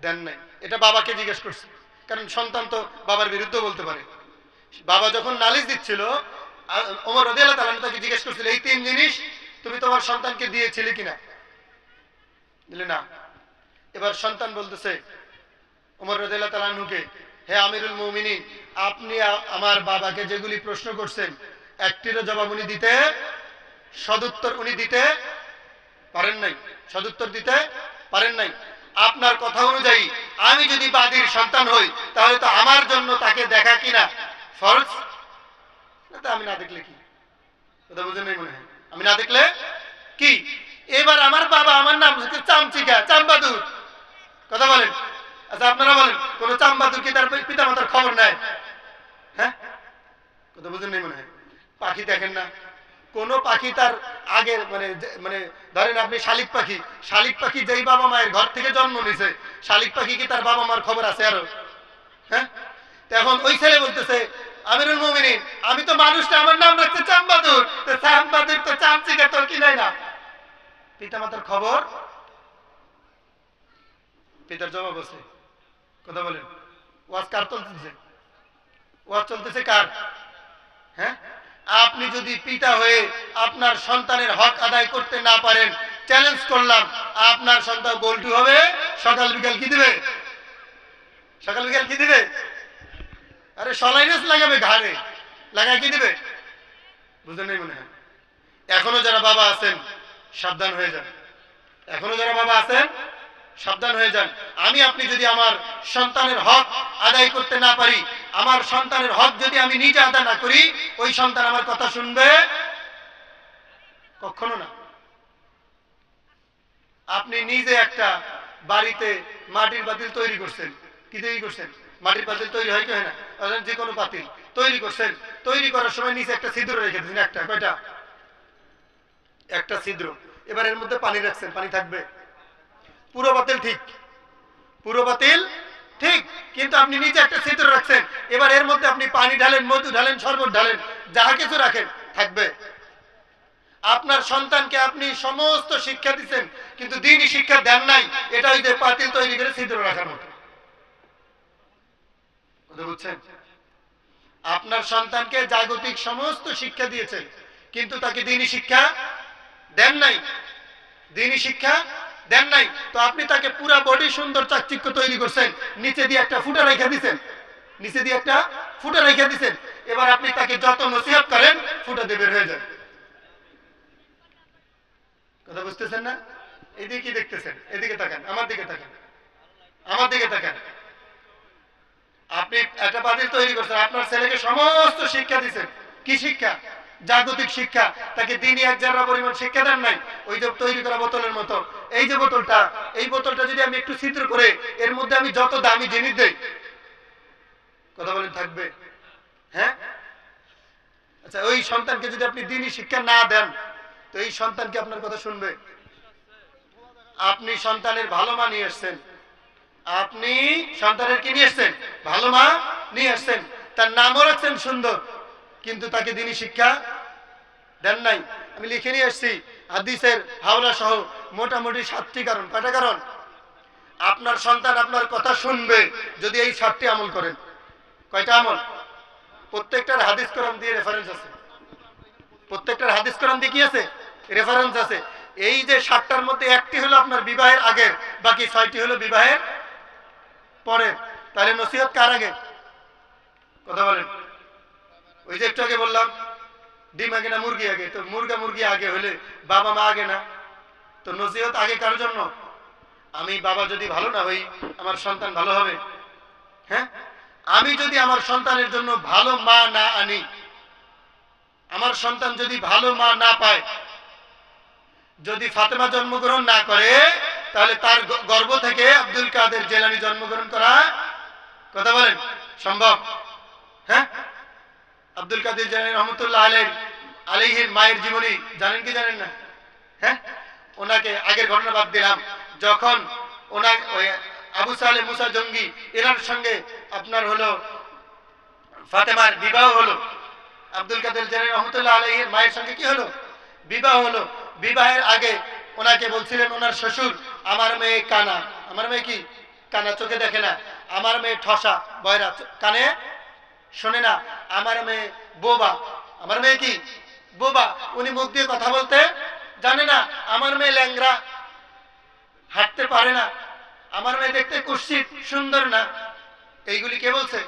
দেন নাই। এটা বাবাকে জিজ্ঞেস করছে, কারণ সন্তান তো বাবার বিরুদ্ধে বলতে পারে। বাবা যখন নালিশ দিচ্ছিল, ওমর রাদিয়াল্লাহু তাআলা তাকে জিজ্ঞেস করছিল, এই তিন জিনিস তুমি তোমার সন্তানকে দিয়েছিলে কিনা? দিলে না। এবার সন্তান বলতেছে ওমর রাদিয়াল্লাহু তাআলা আনহুকে, হে আমিরুল মুমিনিন, আপনি আমার বাবাকে যেগুলি প্রশ্ন করছেন একটিরও জবাব উনি দিতে, সদুত্তর উনি দিতে পারেন নাই, সদুত্তর দিতে পারেন নাই। আপনার কথা অনুযায়ী আমি যদি বাদীর সন্তান হই, তাহলে তো আমার জন্য তাকে দেখা কিনা ফরজ। আমি না দেখলে কি? কথা বুঝে নেই মনে হয়। আমি না দেখলে কি? এবার আমার বাবা, আমার নাম হচ্ছে চামচিকা, চামবাদুর। কথা বলেন। আচ্ছা আপনারা বলেন, কোন চামবাদুর কি তার পিতা মাতার খবর নেয়? হ্যাঁ, কথা বুঝে নেই মনে হয়। পাখি দেখেন না, কোন পাখি তার আগে, মানে ধরেন আপনি শালিক পাখি, শালিক পাখি যেই বাবা মায়ের ঘর থেকে জন্ম নিছে, শালিক পাখি কি তার বাবা মার খবর আছে আরো? হ্যাঁ। এখন ওই ছেলে বলতেছে, আমিরুল মুমিনিন, আমি তো মানুষটা, আমার নাম রাখছে চামবাদুর, তো চামবাদুর তো চামচিকা তোর কি নাই না? পিতা মাতার খবর? পিতার জবাব আছে। কথা বলেন। ওয়াজ কার চলতেছে? ওয়াজ চলতেছে কার? হ্যাঁ, আপনি যদি পিতা হয়ে আপনার সন্তানের হক আদায় করতে না পারেন, চ্যালেঞ্জ করলাম, আপনার সন্তান গোলটু হবে, সকাল বিকাল কি দিবে? সকাল বিকাল কি দিবে? আরে সলাইনাস লাগাবে ঘাড়ে, লাগায় কি দিবে? বুঝলেন নাই মনে হয়? এখনো যারা বাবা আছেন সাবধান হয়ে যান, এখনো যারা বাবা আছেন সাবধান হয়ে যান। আমি আপনি যদি আমার সন্তানের হক আদায় করতে না পারি, আমার সন্তানের হক যদি আমি নিজে আদায় না করি, ওই সন্তান আমার কথা শুনবে কখনো না। আপনি নিজে একটা বাড়িতে মাটির পাতিল তৈরি করছেন, কি তৈরি করছেন? মাটির পাতিল তৈরি হয় কি হয় না? যে কোনো পাতিল তৈরি করছেন, তৈরি করার সময় নিচে একটা ছিদ্র রেখে দিয়েছেন, একটা, কয়টা? একটা ছিদ্র। এবার এর মধ্যে পানি রাখছেন, পানি থাকবে? পুরো পাতিল ঠিক, পুরো পাতিল ঠিক, কিন্তু আপনি নিচে একটা ছিদ্র রাখছেন। এবার এর মধ্যে আপনি পানি ঢালেন, মধু ঢালেন, শরবত ঢালেন, যাহা কিছু রাখেন, থাকবে? আপনার সন্তানকে আপনি সমস্ত শিক্ষা দিচ্ছেন, কিন্তু দ্বীনি শিক্ষা দেন নাই। এটা ওই যে পাতিল তৈরি করে ছিদ্র রাখার মতো। কথা বুঝছেন? আপনার সন্তানকে জাগতিক সমস্ত শিক্ষা দিয়েছেন, কিন্তু তাকে দ্বীনি শিক্ষা দেন নাই, দ্বীনি শিক্ষা দেন নাই। তো আপনি তাকে পুরা বডি সুন্দর চাকচিক্য তৈরি করছেন, নিচে দিয়ে একটা ফুটা রেখে দিচ্ছেন, নিচে দিয়ে একটা ফুটা রেখে দিচ্ছেন। এবার আপনি তাকে যত নসিহত করেন, ফুটা দিয়ে বের হয়ে যায়। কথা বুঝতেছেন না? এদিকে কি দেখতেছেন? এদিকে তাকান, আমার দিকে তাকান, আমার দিকে তাকান। আপনি একটা পাতিল তৈরি করছেন, আপনার ছেলেকে সমস্ত শিক্ষা দিচ্ছেন। কি শিক্ষা? জাগতিক শিক্ষা। তাকে দ্বীনি এক জাররা পরিমাণ শিক্ষা দেন নাই। ওই যে তৈরি করা বোতলের মতো, এই যে বোতলটা, এই বোতলটা যদি আমি একটু ছিদ্র করে এর মধ্যে আমি যত দামি জিনিস দেই, কথা বলেন, থাকবে? হ্যাঁ? আচ্ছা, ওই সন্তানকে যদি আপনি দ্বীনি শিক্ষা না দেন, তো এই সন্তান কি আপনার কথা শুনবে? আপনি সন্তানের ভালো মা নিয়ে এসছেন, আপনি সন্তানের কি নিয়ে এসছেন? ভালো মা নিয়ে এসছেন, তার নামও রাখছেন সুন্দর, কিন্তু তাকে দ্বীনি শিক্ষা দেন নাই। আমি লিখে নিয়ে এসছি হাদিসের হাওলা সহ মোটামুটি 7টি কারণ। কয়টা কারণ? আপনার সন্তান আপনার কথা শুনবে যদি এই 7টি আমল করেন। কয়টা আমল? প্রত্যেকটার হাদিস কোরআন দিয়ে রেফারেন্স আছে, প্রত্যেকটার হাদিস কোরআন দিয়ে কি আছে? রেফারেন্স আছে। এই যে 7টার মধ্যে একটি হলো আপনার বিবাহের আগের, বাকি 6টি হলো বিবাহের পরে। তাহলে নসিহত কার আগে? কথা বলেন। ওই যে একটু আগে বললাম ডিম আগে না মুরগি আগে? তো মুরগি আগে হলে বাবা মা আগে না? তো নসিহত আগে কার জন্য? আমি বাবা যদি ভালো না হই, আমার সন্তান ভালো হবে? হ্যাঁ, আমি যদি আমার সন্তানের জন্য ভালো মা না আনি, আমার সন্তান যদি ভালো মা না পায়, যদি ফাতেমা জন্মগ্রহণ না করে, তাহলে তার গর্ভ থেকে আব্দুল কাদের জিলানী জন্মগ্রহণ করা, কথা বলেন, সম্ভব? হ্যাঁ, আব্দুল কাদের জিলানী রহমতুল্লাহ আলাইহির মায়ের জীবনী জানেন কি জানেন না? হ্যাঁ, ওনাকে আগের ঘটনা বাদ দিলাম, যখন ওনার আবু সালেহ মুসা জঙ্গি এনার সঙ্গে আপনার হলো ফাতেমার বিবাহ হলো, আব্দুল কাদের জিলানী রহমতুল্লাহ আলাইহির মায়ের সঙ্গে কি হলো? বিবাহ হলো। বিবাহের আগে ওনাকে বলছিলেন ওনার শ্বশুর, আমার মেয়ে কানা, আমার মেয়ে কি কানা, চোখে দেখে না, আমার মেয়ে ঠসা বয়রা, কানে শোনে না, আমার মেয়ে বোবা, আমার মেয়ে কি বোবা, উনি মুখ দিয়ে কথা বলতে জানে না, আমার মেয়ে ল্যাংরা, হাঁটতে পারে না, আমার মেয়ে দেখতে কুৎসিত, সুন্দর না। এইগুলি কে বলছে?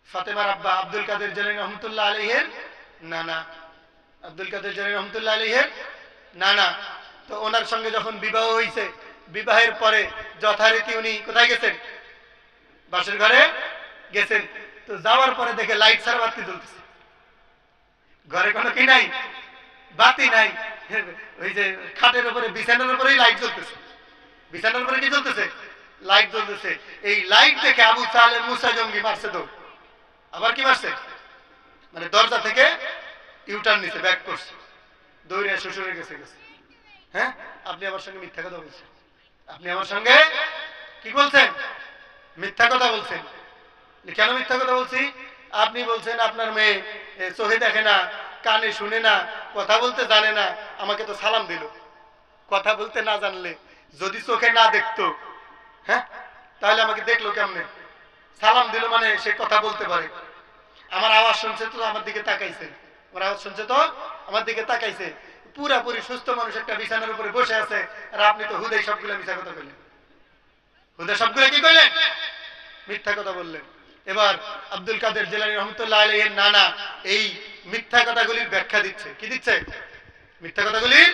ফাতেমার আব্বা আব্দুল কাদের জিলানী রহমতুল্লাহ আলাইহির নানা, আব্দুল কাদের জিলানী রহমতুল্লাহ আলাইহির নানা। তো ওনার সঙ্গে যখন বিবাহ হয়েছে, বিবাহের পরে যথারীতি উনি কোথায় গেছেন? বাসের ঘরে গেছেন। তো যাওয়ার পরে দেখে লাইট ছাড়া বাতি জ্বলতেছে, ঘরে কোনো কি নাই, বাতি নাই। ওই যে খাটের উপরে, বিছানার উপরেই লাইট জ্বলতেছে, বিছানার উপরে কি জ্বলতেছে? লাইট জ্বলতেছে। এই লাইট দেখে আবু সালেহ মুসা জঙ্গি মারছে দৌড়। আবার কি মারছে? মানে দরজা থেকে ইউটার্ন নিছে, ব্যাক করছে, দৌড়ে শ্বশুরের কাছে গেছে। হ্যাঁ, আপনি আমার সঙ্গে মিথ্যা কথা বলছেন, আপনি আমার সঙ্গে কি বলছেন? মিথ্যা কথা বলছেন। কেন মিথ্যা কথা বলছি? আপনি বলছেন আপনার মেয়ে চোখে দেখে না, কানে শুনে না, কথা বলতে জানে না, আমাকে তো সালাম দিল। কথা বলতে না জানলে, যদি চোখে না দেখতো, হ্যাঁ, তাহলে আমাকে দেখলো কেমনে? সালাম দিল মানে সে কথা বলতে পারে। আমার আওয়াজ শুনছে তো আমার দিকে তাকাইছে, আমার আওয়াজ শুনছে তো আমার দিকে তাকাইছে। পুরাপুরি সুস্থ মানুষ একটা বিছানার উপরে বসে আছে, আর আপনি তো হুদাই সবগুলো মিথ্যা কথা কইলেন। হুদা সবগুলো কি কইলেন? মিথ্যা কথা বললেন। এবার আব্দুল কাদের জিলানী রহমতুল্লাহ আলাইহির নানা এই মিথ্যা কথাগুলির ব্যাখ্যা দিচ্ছে। কি দিচ্ছে? মিথ্যা কথাগুলির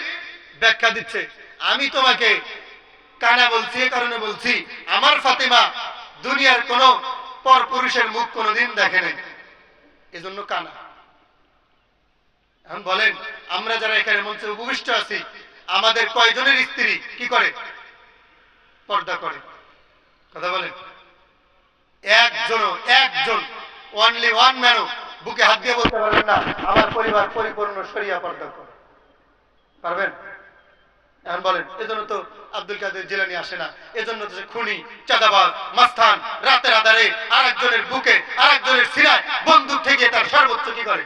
ব্যাখ্যা দিচ্ছে। আমি তোমাকে কানা বলছি এই কারণে বলছি, আমার ফাতেমা দুনিয়ার কোন পর পুরুষের মুখ কোনোদিন দেখে নাই, এজন্য কানা। এখন বলেন, আমরা যারা এখানে মঞ্চে উপবিষ্ট আছি, আমাদের কয়জনের স্ত্রী কি করে? পর্দা করে? কথা বলেন। একজন অনলি ওয়ান ম্যানও বুকে হাত দিয়ে বলতে পারবেন না আমার পরিবার পরিপূর্ণ শরিয়া পর্দা করে? পারবেন? এখন বলেন, এজন্য তো আব্দুল কাদের জিলানী আসে না, এজন্য তো সে খুনি, চাঁদাবাজ, মাস্তান, রাতের আধারে আরেকজনের বুকে আরেকজনের সিনায় বন্দুক থেকে তার সর্বোচ্চ কি করে?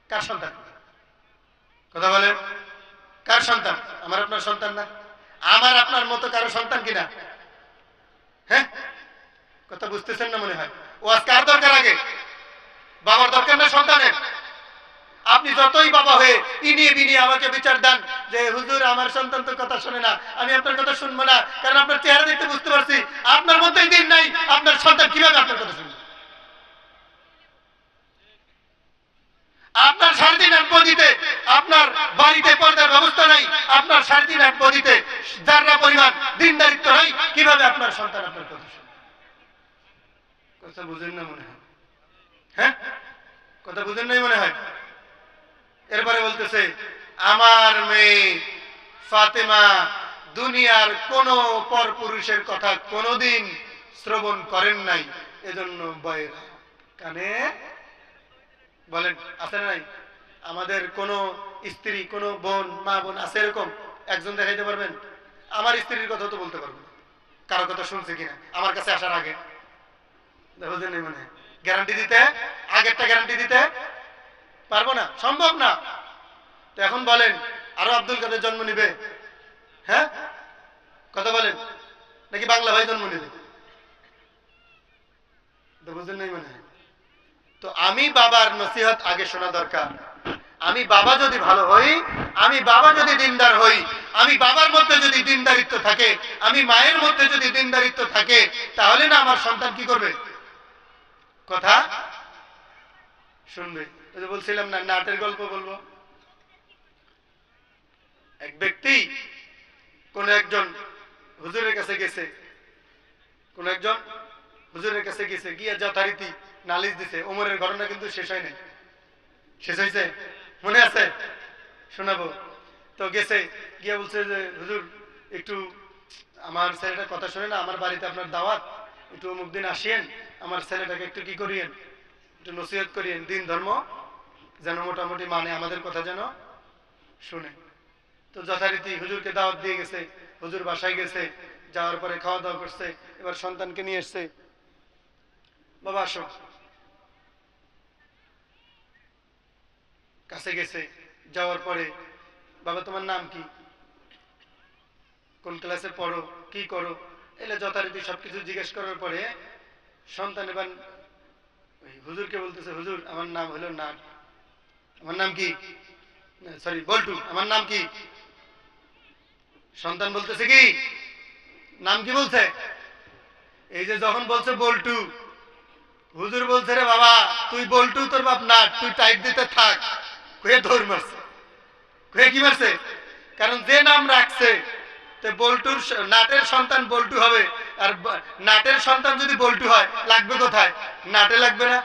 কার সন্তান? কথা বলেন, কার সন্তান? আমার আপনার সন্তান না? আমার আপনার মতো কারো সন্তান কিনা? হ্যাঁ, কথা বুঝতেছেন না মনে হয়। ও আজ কার দরকার? আগে বাবার দরকার না সন্তানের? আপনি যতই বাবা হয়ে ইনিয়ে বিনিয়ে আমাকে বিচার দেন যে হুজুর আমার সন্তান তো কথা শোনে না, আমি আপনার কথা শুনবো না, কারণ আপনার চেহারা দেখতে বুঝতে পারছি আপনার মধ্যেই দিন নাই, আপনার সন্তান কিভাবে আপনার কথা শুনবে? আপনার 3.5 আট বদিতে আপনার বাড়িতে পর্দার ব্যবস্থা নাই, আপনার 3.5 আট বদিতে যারা পরিমাণ দিনদারিত্ব নাই, কিভাবে আপনার সন্তান আপনার কথা শুনবে? কথা বুঝেন না মনে হয়? হ্যাঁ, কথা বুঝেন নাই মনে হয়। এরপরে বলতেছে, আমার মেয়ে ফাতেমা দুনিয়ার কোন পর পুরুষের কথা কোনোদিন শ্রবণ করেন নাই, এজন্য বয়রা কানে। বলেন, আছে না নাই? আমাদের কোন স্ত্রী, কোন বোন, মা বোন আছে এরকম? একজন দেখাইতে পারবেন? আমার স্ত্রীর কথা তো বলতে পারবো না, কারো কথা শুনছে কিনা আমার কাছে আসার আগে। বুঝেন নাই মানে? গ্যারান্টি দিতে, আগেরটা গ্যারান্টি দিতে পারবো না, সম্ভব না। তো এখন বলেন, আরো আব্দুল কাদের জন্ম নিবে? হ্যাঁ, কথা বলেন, নাকি বাংলা ভাই জন্ম নেবে? বুঝেন নাই মানে? তো আমি বাবার নসিহত আগে শোনা দরকার। আমি বাবা যদি ভালো হই, আমি বাবা যদি দিনদার হই, আমি বাবার মধ্যে যদি দিনদারিত্ব থাকে, আমি মায়ের মধ্যে যদি দিনদারিত্ব থাকে, তাহলে না আমার সন্তান কি করবে? কথা শুনবে। ওই যে বলছিলাম না, নাটের গল্প বলবো। এক ব্যক্তি কোন একজন হুজুরের কাছে গেছে, কোন একজন হুজুরের কাছে গেছে, গিয়ে যথারীতি নালিশ দিছে। ওমরের ঘটনা কিন্তু শেষ হয় নাই। শেষ হয়েছে? মনে আছে? শোনাবো। তো গেছে, গিয়ে বলছে যে হুজুর একটু আমার ছেলেটা কথা শোনে না, আমার বাড়িতে আপনার দাওয়াত, একটু অমুক দিন আসিয়েন, আমার ছেলেটাকে একটু কি করিয়েন, একটু নসিহত করিয়েন, দিন ধর্ম যেন মোটামুটি মানে, আমাদের কথা যেন শুনে। তো যথারীতি হুজুরকে দাওয়াত দিয়ে গেছে, হুজুর বাসায় গেছে, যাওয়ার পরে খাওয়া দাওয়া করছে, এবার সন্তানকে নিয়ে এসছে, বাবা আসো। কাছে গেছে, যাওয়ার পরে, বাবা তোমার নাম কি, কোন ক্লাসে পড়ো, কি করো, এলে যথারীতি সবকিছু জিজ্ঞেস করার পরে সন্তান এবার হুজুরকে বলতেছে, হুজুর আমার নাম হলো নাট। আমার নাম কি? সরি, বল্টু। আমার নাম কি? সন্তান বলতেছে কি নাম কি বলছে? এই যে যখন বলছে বল্টু, হুজুর বলছে রে বাবা তুই বল্টু, তোর বাপ নাট, তুই টাইট দিতে থাক। কয়ে ধর মারছে। কয়ে কি মারছে? কারণ যে নাম রাখছে, বল্টুর নাটের সন্তান বল্টু হবে, আর নাটের সন্তান যদি বল্টু হয় লাগবে কোথায়? নাটে লাগবে না?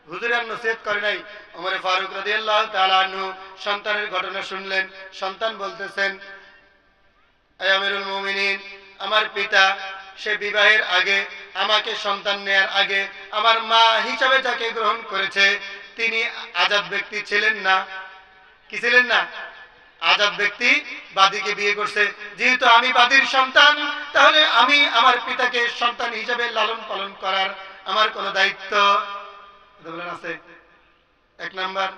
হুজুর আর নসিহত করে নাই। ওমর ফারুক রাদিয়াল্লাহু তাআলা আনহু সন্তানের ঘটনা শুনলেন। সন্তান বলতেছেন, হে আমিরুল মুমিনিন, আমার পিতা সে বিবাহের আগে, আমাকে সন্তান নেয়ার আগে আমার মা হিসাবে যাকে গ্রহণ করেছে তিনি আজাদ ব্যক্তি ছিলেন না। কি ছিলেন না? আজাদ ব্যক্তি, বাদীকে বিয়ে করছে। যেহেতু আমি বাদীর সন্তান, তাহলে আমি আমার পিতাকে সন্তান হিসাবে লালন পালন করার আমার কোনো দায়িত্ব আছে? 1 নাম্বার।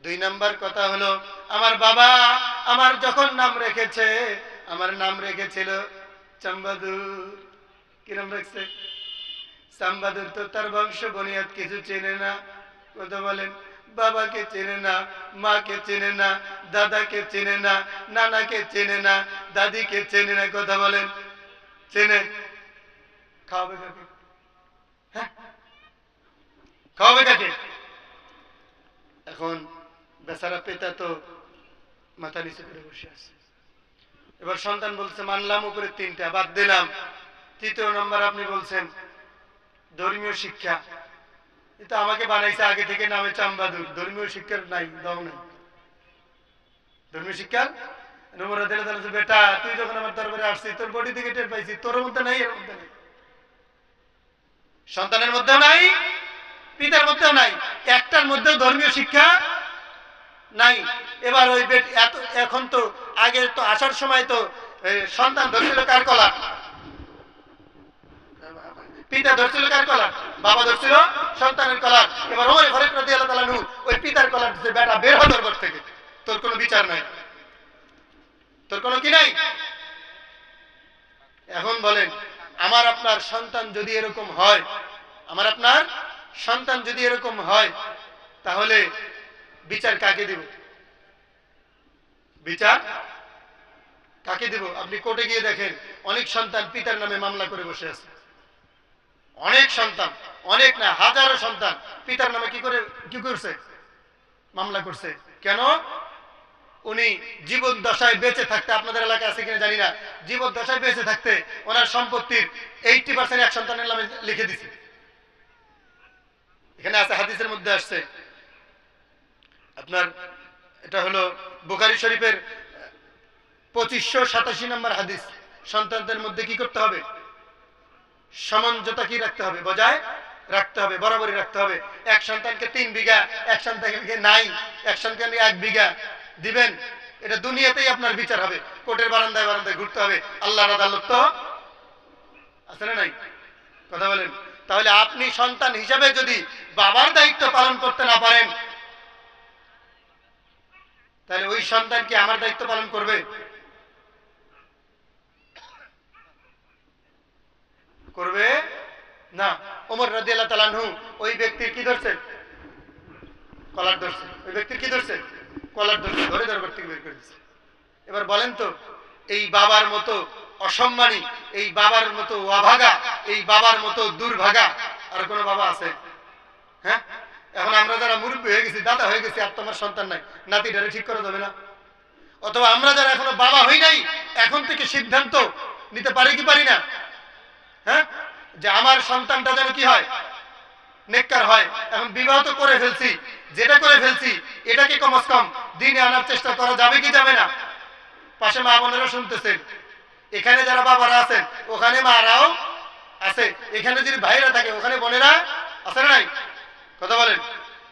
2 নাম্বার কথা হলো, আমার বাবা আমার যখন নাম রেখেছে, আমার নাম রেখেছিল চাম্বাদুর। কি নাম রাখছে? চাম্বাদুর। তো তার বংশ বনিয়াদ কিছু চেনে না। কথা বলেন, বাবাকে চেনে না, মাকে চেনে না, দাদাকে চেনে না, নানাকে চেনে না, দাদিকে চেনে না। কথা বলেন, চেনে? খাওয়াবে কাকে? হ্যাঁ, খাওয়াবে কাকে? এখন বেচারা পিতা তো মাথা নিচু করে বসে আছে। এবার সন্তান বলছে মানলাম উপরে 3টা, বাদ দিলাম। 3য় নম্বর আপনি বলছেন ধর্মীয় শিক্ষা। এটা আমাকে বানাইছে আগে থেকে নামে চাম্বাদুর, ধর্মীয় শিক্ষার নাই, দাও নাই ধর্মীয় শিক্ষার। বেটা তুই যখন আমার দরবারে আসছিস তোর বডি থেকে টের পাইছি, তোর মধ্যে নাই, এর মধ্যে নাই, সন্তানের মধ্যেও নাই, পিতার মধ্যেও নাই, একটার মধ্যেও ধর্মীয় শিক্ষা নাই। এবার ওই এখন তো আগে তো আসার সময় তো সন্তান ধরছিল কার কলা? পিতা ধরছিল কার কলা? বাবা ধরছিল সন্তানের কলার। এবার ওমর ফারুক রাদিয়াল্লাহু তাআলা নু ওই পিতার কলার ধরছে, বেটা বের হ দরবার থেকে, তোর কোনো বিচার নাই, তোর কোনো কি নাই। এখন বলেন আমার আপনার সন্তান যদি এরকম হয়, আমার আপনার সন্তান যদি এরকম হয়, তাহলে বিচার কাকে দেব? বিচার কাকে দেব? আপনি কোর্টে গিয়ে দেখেন অনেক সন্তান পিতার নামে মামলা করে বসে আছে। অনেক সন্তান, অনেক না হাজারো সন্তান পিতার নামে কি করছে? মামলা করছে। কেন? উনি জীবন দশায় বেঁচে থাকতে, আপনাদের এলাকায় আছে কিনা জানি না, জীবন দশায় বেঁচে থাকতে ওনার সম্পত্তির 80% এক সন্তানের নামে লিখে দিছে। এখানে আছে, হাদিসের মধ্যে আসছে আপনার, এটা হলো বুখারী শরীফের 2587 নম্বর হাদিস। সন্তানদের মধ্যে কি করতে হবে? সমঝোতা কি রাখতে হবে? বজায় রাখতে হবে, বরাবরই রাখতে হবে। এক সন্তানকে 3 বিঘা, এক সন্তানকে নাই, এক সন্তানকে 1 বিঘা দিবেন। এটা দুনিয়াতেই আপনার বিচার হবে, কোর্টের বারান্দায় বারান্দায় ঘুরতে হবে। আল্লাহর আদালত তো আছে না নাই? কথা বলেন। তাহলে আপনি সন্তান হিসাবে যদি বাবার দায়িত্ব পালন করতে না পারেন, তাহলে ওই সন্তান কি আমার দায়িত্ব পালন করবে? করবে না। ওমর রাদিয়াল্লাহু তাআলা আনহু ওই ব্যক্তির কি ধরছে? কলার ধরছে। ওই ব্যক্তির কি ধরছে? কলার ধরছে, ধরে দরবার থেকে বের করে দিচ্ছে। এবার বলেন তো, এই বাবার মতো অসম্মানী, এই বাবার মতো অভাগা, এই বাবার মতো দুর্ভাগা আর কোন বাবা আছে? হ্যাঁ, এখন আমরা যারা মুরব্বী হয়ে গেছি, দাদা হয়ে গেছি, আর তোমার সন্তান নাই, নাতিটারে ঠিক করা যাবে না? অথবা আমরা যারা এখনো বাবা হই নাই, এখন থেকে সিদ্ধান্ত নিতে পারি কি পারি না? হ্যাঁ, যে আমার সন্তানটা যেন কি হয়? নেককার হয়। এখন বিবাহ তো করে ফেলছি, যেটা করে ফেলছি এটাকে কমস কম দিনে আনার চেষ্টা করা যাবে কি যাবে না? পাশে মা বোনেরা শুনতেছেন, এখানে যারা বাবারা আছেন ওখানে মারাও আছে, এখানে যদি ভাইরা থাকে ওখানে বোনেরা আছে না নাই? কথা বলেন।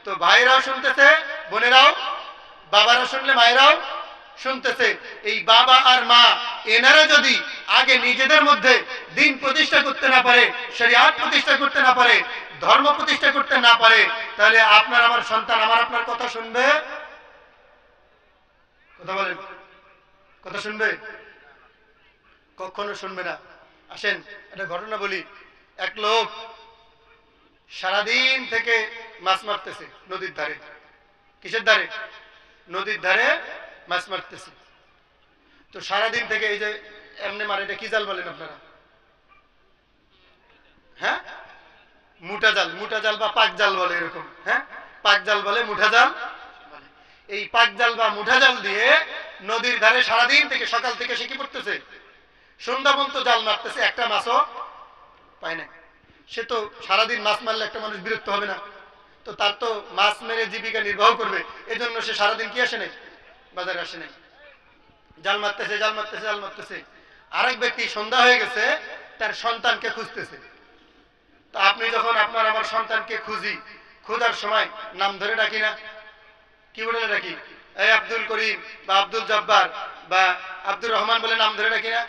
তো ভাইরাও শুনতেছে, বোনেরাও, বাবারা শুনলে মায়েরাও শুনতেছে। এই বাবা আর মা এনারা যদি আগে নিজেদের মধ্যে দিন প্রতিষ্ঠা করতে না পারে, শরিয়াত প্রতিষ্ঠা করতে না পারে, ধর্ম প্রতিষ্ঠা করতে না পারে, তাহলে আপনার আমার সন্তান আমার আপনার কথা শুনবে? কথা বলেন, কথা শুনবে? কখনো শুনবে না। আসেন একটা ঘটনা বলি। এক লোক সারাদিন থেকে মাছ মারতেছে নদীর ধারে। কিসের ধারে? নদীর ধারে মাছ মারতেছে। তো সারাদিন থেকে এই যে এমনি মারে, এটা কি জাল বলেন আপনারা? হ্যাঁ, মুঠা জাল, মুঠা জাল বা পাক জাল বলে এরকম। হ্যাঁ, পাক জাল বলে, মুঠা জাল বলে। এই পাক জাল বা মুঠা জাল দিয়ে নদীর ধারে সারাদিন থেকে, সকাল থেকে সে কি করতেছে? সন্ধ্যা পর্যন্ত জাল মারতেছে, একটা মাছও পায় না। সে তো সারাদিন মাছ মারলে একটা মানুষ বিরক্ত হবে না? তো তার তো মাছ মেরে জীবিকা নির্বাহ করবে, এজন্য সে সারাদিন কি আসে নাই? বাজারে আসে নাই, জাল মারতেছে, জাল মারতেছে, জাল মারতেছে। আরেক ব্যক্তি সন্ধ্যা হয়ে গেছে, তার সন্তানকে খুঁজতেছে। তো আপনি যখন আপনার আমার সন্তানকে খুঁজি, খোঁজার সময় নাম ধরে ডাকি না? কি বলে ডাকি? এই আব্দুল করিম বা আব্দুল জব্বার বা আব্দুর রহমান বলে নাম ধরে ডাকি না?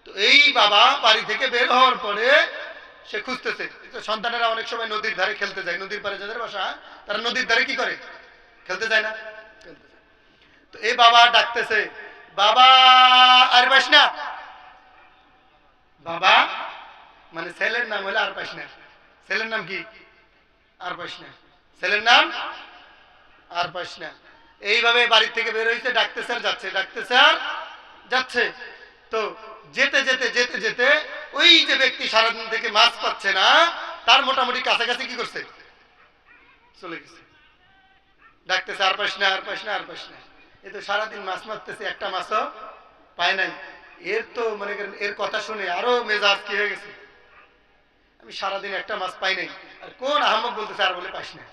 তো এই বাবা বাড়ি থেকে বের হওয়ার পরে সে খুঁজতেছে। সন্তানেরা অনেক সময় নদীর ধারে খেলতে যায়, নদীর পারে যাদের বাসা তারা নদীর ধারে কি করে? খেলতে যায় না? খেলতে যায়। তো এই বাবা ডাকতেছে, বাবা আর পাস না? বাবা মানে ছেলের নাম হলো আর পাস না। ছেলের নাম কি? আর পাস না। ছেলের নাম আর পাস না। এইভাবে বাড়ি থেকে বের হয়েছে, ডাকতেছে আর যাচ্ছে, ডাকতেছে আর যাচ্ছে। তো যেতে যেতে যেতে যেতে ওই যে ব্যক্তি সারাদিন থেকে মাছ পাচ্ছে না, তার মোটামুটি কাছাকাছি কি করছে, চলে গেছে। ডাকতেছে আর পাস না, আর পাস না, আর পাস না। এ তো সারাদিন মাছ মারতেছে, একটা মাছও পায় নাই। এর তো মনে করেন এর কথা শুনে আরো মেজাজ কি হয়ে গেছে, আমি সারাদিন একটা মাছ পাই নাই, আর কোন আহমক বলতেছে আর বলে পাস না।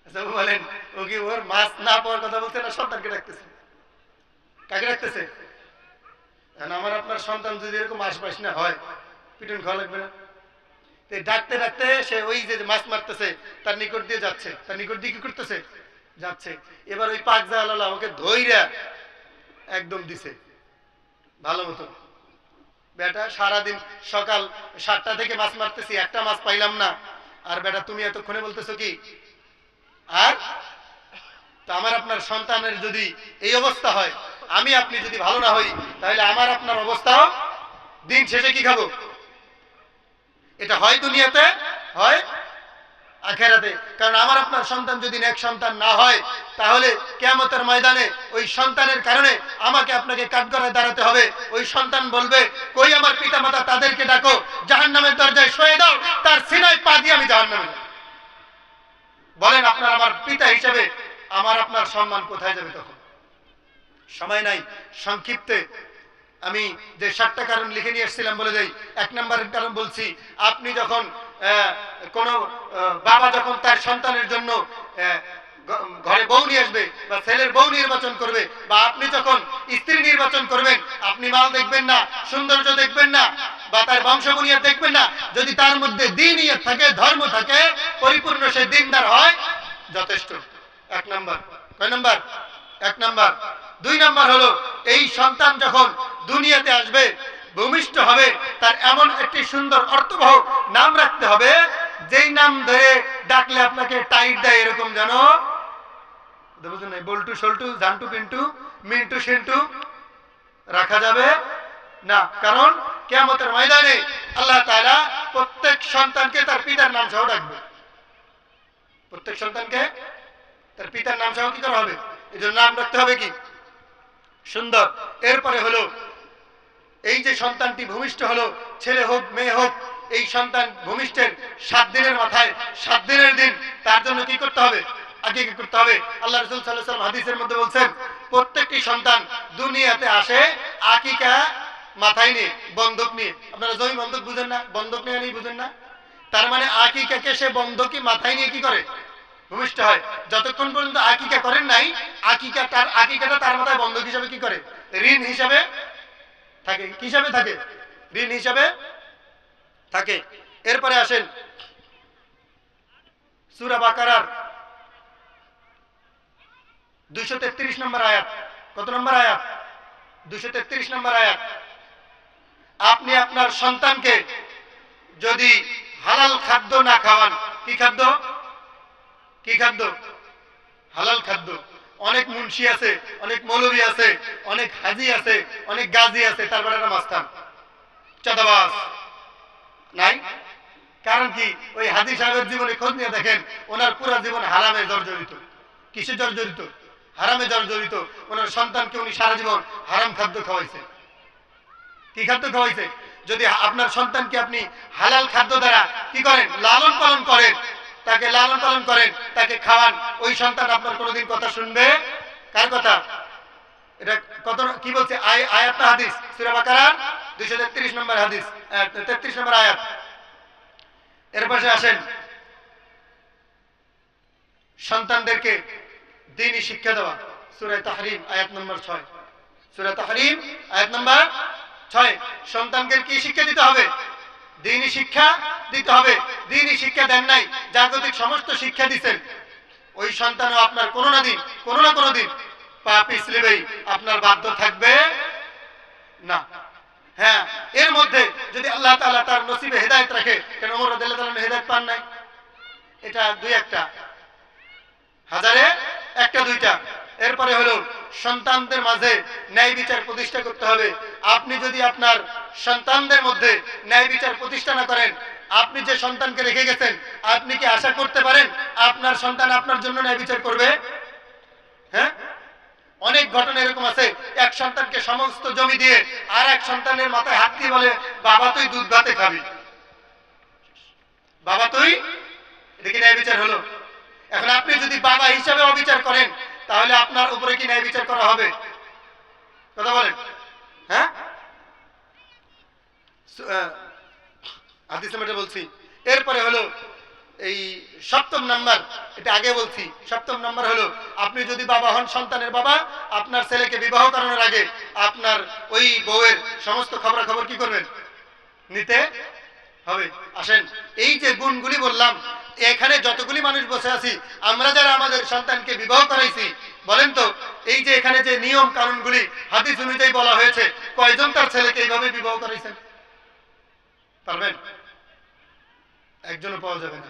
আচ্ছা বলেন, ও কি ওর মাছ না পাওয়ার কথা বলছে না সন্তানকে ডাকতেছে? কাকে ডাকতেছে? আমার আপনার সন্তান যদি এরকম মাছ পাস না হয়, পিটুন খাওয়া লাগবে না? ডাকতে ডাকতে সে ওই যে মাছ মারতেছে তার নিকট দিয়ে যাচ্ছে, তার নিকট দিয়ে কি করতেছে, যাচ্ছে। এবার ওই পাক জালালা ওকে ধইরা একদম দিছে ভালো মতো। বেটা সারাদিন সকাল 7টা থেকে মাছ মারতেছি, একটা মাছ পাইলাম না, আর বেটা তুমি এতক্ষণে বলতেছো কি? আর তো আমার আপনার সন্তানের যদি এই অবস্থা হয়, আমি আপনি যদি ভালো না হই, তাহলে আমার আপনার অবস্থাও দিন শেষে কি খাবো? এটা হয় দুনিয়াতে, হয় আখেরাতে। কারণ আমার আপনার সন্তান যদি নেক সন্তান না হয়, তাহলে কিয়ামতের ময়দানে ওই সন্তানের কারণে আমাকে আপনাকে কাঠগড়ায় দাঁড়াতে হবে। ওই সন্তান বলবে, কই আমার পিতামাতা, তাদেরকে ডাকো, জাহান্নামের দরজায় শোয়ে দাও, তার সিনায় পা দিয়ে আমি জাহান্নামে যাব। বলেন আপনার আমার পিতা হিসেবে আমার আপনার সম্মান কোথায় যাবে তখন? সময় নাই, সংক্ষিপ্তে আমি যে 7টা কারণ লিখে নিয়ে এসেছিলাম বলে দেই। 1 নম্বরের কারণ বলছি, আপনি যখন কোন বাবা যখন তার সন্তানের জন্য ঘরে বউ নিয়ে আসবে, বা ছেলের বউ নির্বাচন করবে, বা আপনি যখন স্ত্রী নির্বাচন করবেন, আপনি মাল দেখবেন না, সৌন্দর্য দেখবেন না, বা তার বংশবুনিয়াদ দেখবেন না। যদি তার মধ্যে দ্বীনিয়ত থাকে, ধর্ম থাকে, পরিপূর্ণ সে দিনদার হয়, যথেষ্ট। 1 নম্বর। কয় নম্বর? 1 নম্বর। 2 নম্বর হলো, এই সন্তান যখন দুনিয়াতে আসবে, ভূমিষ্ঠ হবে, তার এমন একটি সুন্দর অর্থবহ নাম রাখতে হবে, যেই নাম ধরে ডাকলে আপনাকে টাইট দেয় এরকম যেন বুঝুন নাই, বল্টু সল্টু জান্টু পিন্টু মিন্টু সিন্টু রাখা যাবে না। কারণ কিয়ামতের ময়দানে আল্লাহ তাআলা প্রত্যেক সন্তানকে তার পিতার নাম সহ ডাকবে। প্রত্যেক সন্তানকে তার পিতার নাম সহ কি করা হবে? এই জন্য নাম রাখতে হবে কি সুন্দর। এরপরে হলো, এই যে সন্তানটি ভূমিষ্ঠ হলো, ছেলে হোক মেয়ে হোক, এই সন্তান ভূমিষ্ঠের 7 দিনের মাথায় 7 দিনের দিন তার জন্য কি করতে হবে? আকিকা করতে হবে। আল্লাহ রাসূল সাল্লাল্লাহু আলাইহি ওয়াসাল্লাম হাদিসের মধ্যে বলছেন, প্রত্যেকটি সন্তান দুনিয়াতে আসে আকিকা মাথায় নিয়ে, বন্ধক নিয়ে। আপনারা জমি বন্ধক বুঝেন না? বন্ধক নিয়ে নিয়ে বুঝেন না? তার মানে আকিকাকে সে বন্ধকি মাথায় নিয়ে কি করে? ভূমিষ্ঠ হয়। যতক্ষণ পর্যন্ত আকিকা করেন নাই, আকিকাটা তার মাথায় বন্ধক হিসাবে কি করে? ঋণ হিসাবে থাকে। কি হিসাবে থাকে? ঋণ হিসাবে থাকে। এরপরে আসেন সূরা বাকারার 233 নম্বর আয়াত। কত নম্বর আয়াত? 233 নম্বর আয়াত। আপনি আপনার সন্তানকে যদি হালাল খাদ্য না খাওয়ান, কি খাদ্য? কি খাদ্য? হালাল খাদ্য। অনেক মুন্সি আছে, অনেক মৌলভী আছে, অনেক হাজি আছে, অনেক গাজী আছে, তারপরে একটা মাস্তান চাঁদাবাজ নাই। কারণ কি? ওই হাজি সাহেবের জীবনে খোঁজ নিয়ে দেখেন, ওনার পুরো জীবন হারামে জর্জরিত। কিসে জর্জরিত? হারামে জর্জরিত। ওনার সন্তানকে উনি সারা জীবন হারাম খাদ্য খাওয়াইছে। কি খাদ্য খাওয়াইছে? যদি আপনার সন্তানকে আপনি হালাল খাদ্য দ্বারা কি করেন? লালন পালন করেন, তাকে লালন পালন করেন, তাকে খাওয়ান, ওই সন্তান আপনার কোনোদিন কথা শুনবে? কার কথা? এটা কত কি বলছে আয়াত না হাদিস? সূরা বাকারা 233 নম্বর হাদিস, 33 নম্বর আয়াত। এর পাশে আসেন, সন্তানদেরকে দ্বীনি শিক্ষা দেওয়া। সূরা তাহরিম আয়াত নম্বর 6। সূরা তাহরিম আয়াত নম্বর 6। সন্তানকে কি শিক্ষা দিতে হবে? দ্বীনি শিক্ষা দিতে হবে। দ্বীনি শিক্ষা দেন নাই, জাগতিক সমস্ত শিক্ষা দিবেন, ওই সন্তানও আপনার কোনো না কোনো দিন পা পিছলিবেই, আপনার বাধ্য থাকবে না। হ্যাঁ, এর মধ্যে যদি আল্লাহ তাআলা তার নসিবে হেদায়েত রাখে, কেন ওমর রাদিয়াল্লাহু তাআলা হেদায়েত পান নাই? এটা 2-1টা, হাজারে 1-2টা। এরপরে হলো, সন্তানদের মাঝে ন্যায় বিচার প্রতিষ্ঠা করতে হবে। আপনি যদি আপনার সন্তানদের মধ্যে ন্যায় বিচার প্রতিষ্ঠা না করেন, আপনি যে সন্তানকে রেখে গেছেন, আপনি কি আশা করতে পারেন আপনার সন্তান আপনার জন্য ন্যায় বিচার করবে? ঘটনা এরকম আছে, এক সন্তানকে সমস্ত জমি দিয়ে আর এক সন্তানের মাথায় হাত দিয়ে বলে, বাবা তুই দুধ ভাতে খাবি, বাবা তুই। এটা কি ন্যায় বিচার হলো? এখন আপনি যদি বাবা হিসাবে অবিচার করেন, তাহলে আপনার উপরে কি ন্যায় বিচার করা হবে? কথা বলেন। হ্যাঁ, হাদিসে এটা বলছি। এরপরে হলো এই সপ্তম নাম্বার, এটা আগে বলছি, সপ্তম নাম্বার হলো আপনি যদি বাবা হন, সন্তানের বাবা, আপনার ছেলেকে বিবাহ করানোর আগে আপনার ওই বউয়ের সমস্ত খবরাখবর কি করবেন? নিতে হবে। আসেন, এই যে গুণগুলি বললাম, এখানে যতগুলি মানুষ বসে আছি, আমরা যারা আমাদের সন্তানকে বিবাহ করাইছি, বলেন তো এই যে এখানে যে নিয়ম কানুনগুলি হাদিস অনুযায়ী বলা হয়েছে, কয়জন তার ছেলেকে এইভাবে বিবাহ করাইছেন? পারবেন? একজনও পাওয়া যাবে না।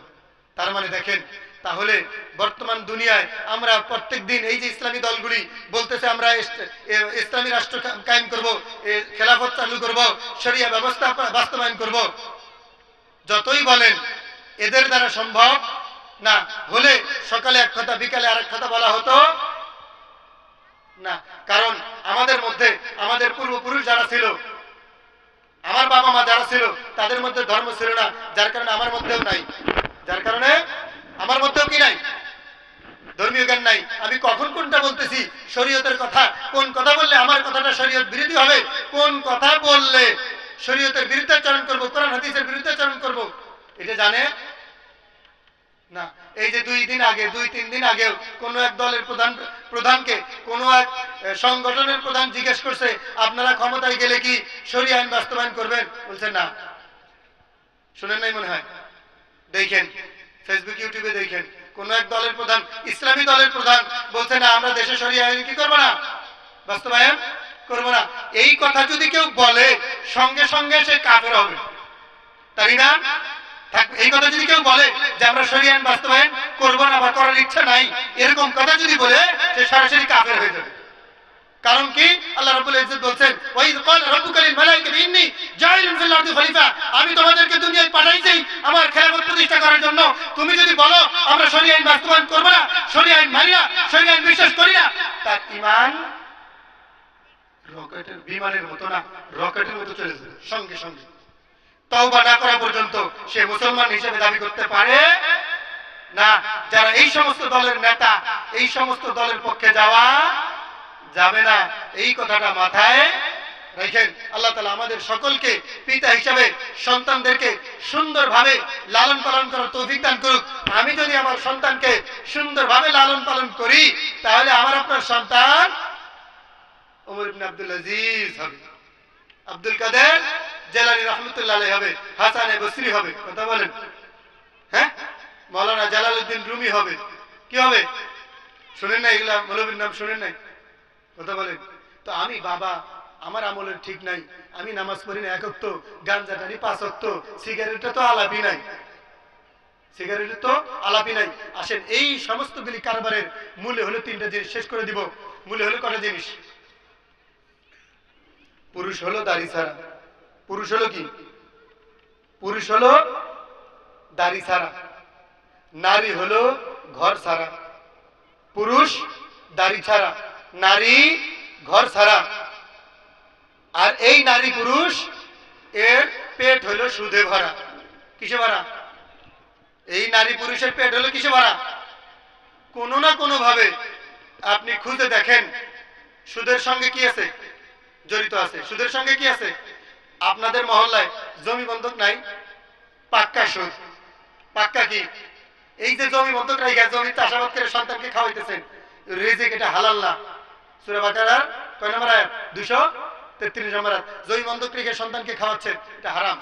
তার মানে দেখেন, তাহলে বর্তমান দুনিয়ায় আমরা প্রত্যেক দিন এই যে ইসলামী দলগুলি বলতেছে আমরা ইসলামী রাষ্ট্র কায়েম করব, খেলাফত চালু করব, শরিয়া ব্যবস্থা বাস্তবায়ন করব, যতই বলেন এদের দ্বারা সম্ভব না। হলে সকালে এক কথা, বিকালে আরেক কথা বলা হতো না। কারণ আমাদের মধ্যে আমাদের পূর্বপুরুষ যারা ছিল, আমার বাবা মা যারা ছিল, তাদের মধ্যে ধর্ম ছিল না, যার কারণে আমার মধ্যেও নাই, যার কারণে আমার মধ্যেও কি নাই? ধর্মীয় জ্ঞান নাই। আমি কখন কোনটা বলতেছি শরীয়তের কথা, কোন কথা বললে আমার কথাটা শরীয়ত বিরোধী হবে, কোন কথা বললে শরীয়তের বিরুদ্ধাচরণ করব, কোরআন হাদিসের বিরুদ্ধাচরণ করব, এটা জানে না। এই যে 2-3 দিন আগেও কোন এক দলের প্রধানকে কোন এক সংগঠনের প্রধান জিজ্ঞেস করছে, আপনারা ক্ষমতায় গেলে কি শরিয়া আইন বাস্তবায়ন করবেন? বলছেন না। শুনেন নাই মনে হয়? দেখেন ফেসবুক, ইউটিউবে দেখেন, কোন এক দলের প্রধান, ইসলামী দলের প্রধান বলছে না, আমরা দেশে শরিয়া আইন কি করবো না, বাস্তবায়ন করবো না। এই কথা যদি কেউ বলে, সঙ্গে সঙ্গে সে কাফের হবে, তাই না? এই কথা যদি কেউ বলে যে আমরা শরিয়া আইন বাস্তবায়ন করবো না বা করার ইচ্ছা নাই, এরকম কথা যদি বলে, সে সরাসরি কাফের হয়ে যাবে। কারণ কি? আল্লাহ রাব্বুল ইজ্জত বলছেন, ওয়াইদ ক্বালা রাব্বুকা লিল মালাইকাতি ইন্নী জাইলুন ফিল আরদি খলিফা, আমি তোমাদেরকে দুনিয়ায় পাঠাইছি আমার খেলাফত প্রতিষ্ঠা করার জন্য। তুমি যদি বলো আমরা শরিয়া আইন বাস্তবায়ন করব না, শরিয়া আইন মানি না, শরিয়া আইন বিশ্বাস করি না, তার ঈমান রকেটের বিমানের মতো না, রকেটের মতো চলে যাবে সঙ্গে সঙ্গে। তওবা না করা পর্যন্ত সে মুসলমান হিসেবে দাবি করতে পারে না। যারা এই সমস্ত দলের নেতা, এই সমস্ত দলের পক্ষে যাওয়া যাবে না, এই কথাটা মাথায় রাখেন। আল্লাহ তাআলা আমাদের সকলকে পিতা হিসাবে সন্তানদেরকে সুন্দরভাবে লালন পালন করার তৌফিক দান করুক। আমি যদি আমার সন্তানকে সুন্দরভাবে লালন পালন করি, তাহলে আমার আপনার সন্তান ওমর ইবনে আব্দুল আজিজ হবে, আব্দুল কাদের জিলানী রাহমাতুল্লাহ আলাইহি হবে, হাসান বসরি হবে। কথা বলেন। হ্যাঁ, মাওলানা জালালউদ্দিন রুমি হবে। কি হবে? শুনেন না এগুলা মৌলবীর নাম? শুনেন নাই? কথা বলেন। তো আমি বাবা, আমার আমলের ঠিক নাই, আমি নামাজ পড়ি না 1 ওয়াক্ত, গাঞ্জা টানি 5 ওয়াক্ত, সিগারেটটা তো আলাপি নাই, সিগারেটের তো আলাপি নাই। আসেন, এই সমস্তগুলি কারবারের মূলে হলো 3টা জিনিস, শেষ করে দিব। মূলে হলো কটা জিনিস? পুরুষ হলো দাড়ি ছাড়া। পুরুষ হলো কি? পুরুষ হলো দাড়ি ছাড়া, নারী হলো ঘর ছাড়া। পুরুষ দাড়ি ছাড়া, নারী ঘর ছাড়া। আর এই নারী পুরুষ এর পেট হলো সুদে ভরা। কিসে ভরা? এই নারী পুরুষের পেট হলো কিসে ভরা? কোনো না কোনো ভাবে আপনি খুঁজে দেখেন, সুদের সঙ্গে কি আছে? জড়িত আছে। সুদের সঙ্গে কি আছে? আপনাদের মহল্লায় জমি বন্ধক নাই? পাক্কা সুদ। পাক্কা কি? এই যে জমি বন্ধক রাখা, জমি চাষাবাদ করে সন্তানকে খাওয়াইতেছেন, রিজিক এটা হালাল না। সূরা বাকারার কয় নম্বর আয়াত? 233 নম্বর আয়াত। জমি বন্ধক রেখে সন্তানকে খাওয়াচ্ছেন, এটা হারাম।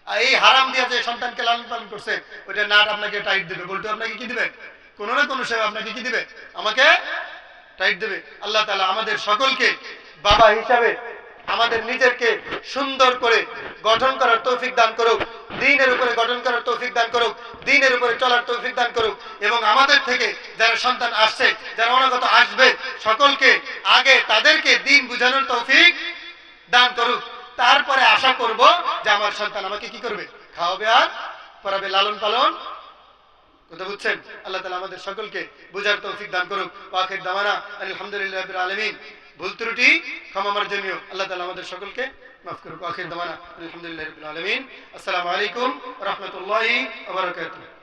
আর এই হারাম দিয়ে যে সন্তানকে লালন পালন করছে, ওইটা নাট আপনাকে টাইট দেবে, বলতে আপনাকে কি দিবে? কোনো না কোনো সেবা আপনাকে কি দিবে? আমাকে টাইট দেবে। আল্লাহ তাআলা আমাদের সকলকে বাবা হিসাবে আমাদের নিজেকে সুন্দর করে গঠন করার তৌফিক দান করুক, দ্বীনের উপরে গঠন করার তৌফিক দান করুক, দ্বীনের উপরে চলার তৌফিক দান করুক। এবং আমাদের থেকে যারা সন্তান আসছে, যারা অনাগত আসবে, সকলকে আগে তাদেরকে দ্বীন বুঝানোর তৌফিক দান করুক। তারপরে আশা করব যে আমার সন্তান আমাকে কি করবে? খাওয়াবে আর পড়াবে, লালন পালন কথা বুঝছেন? আল্লাহ তাআলা আমাদের সকলকে বোঝার তৌফিক দান করুক। ওয়া আখির দাওয়ানা আলহামদুলিল্লাহি রাব্বিল আলামিন। ভুল ত্রুটি ক্ষমা মার্জনীয়, আল্লাহ তাআলা আমাদের সকলকে মাফ করুক। ওয়া আখির দাওয়ানা আলহামদুলিল্লাহি রাব্বিল আলামিন। আসসালামু আলাইকুম ওয়া রাহমাতুল্লাহি ওয়া বারাকাতুহু।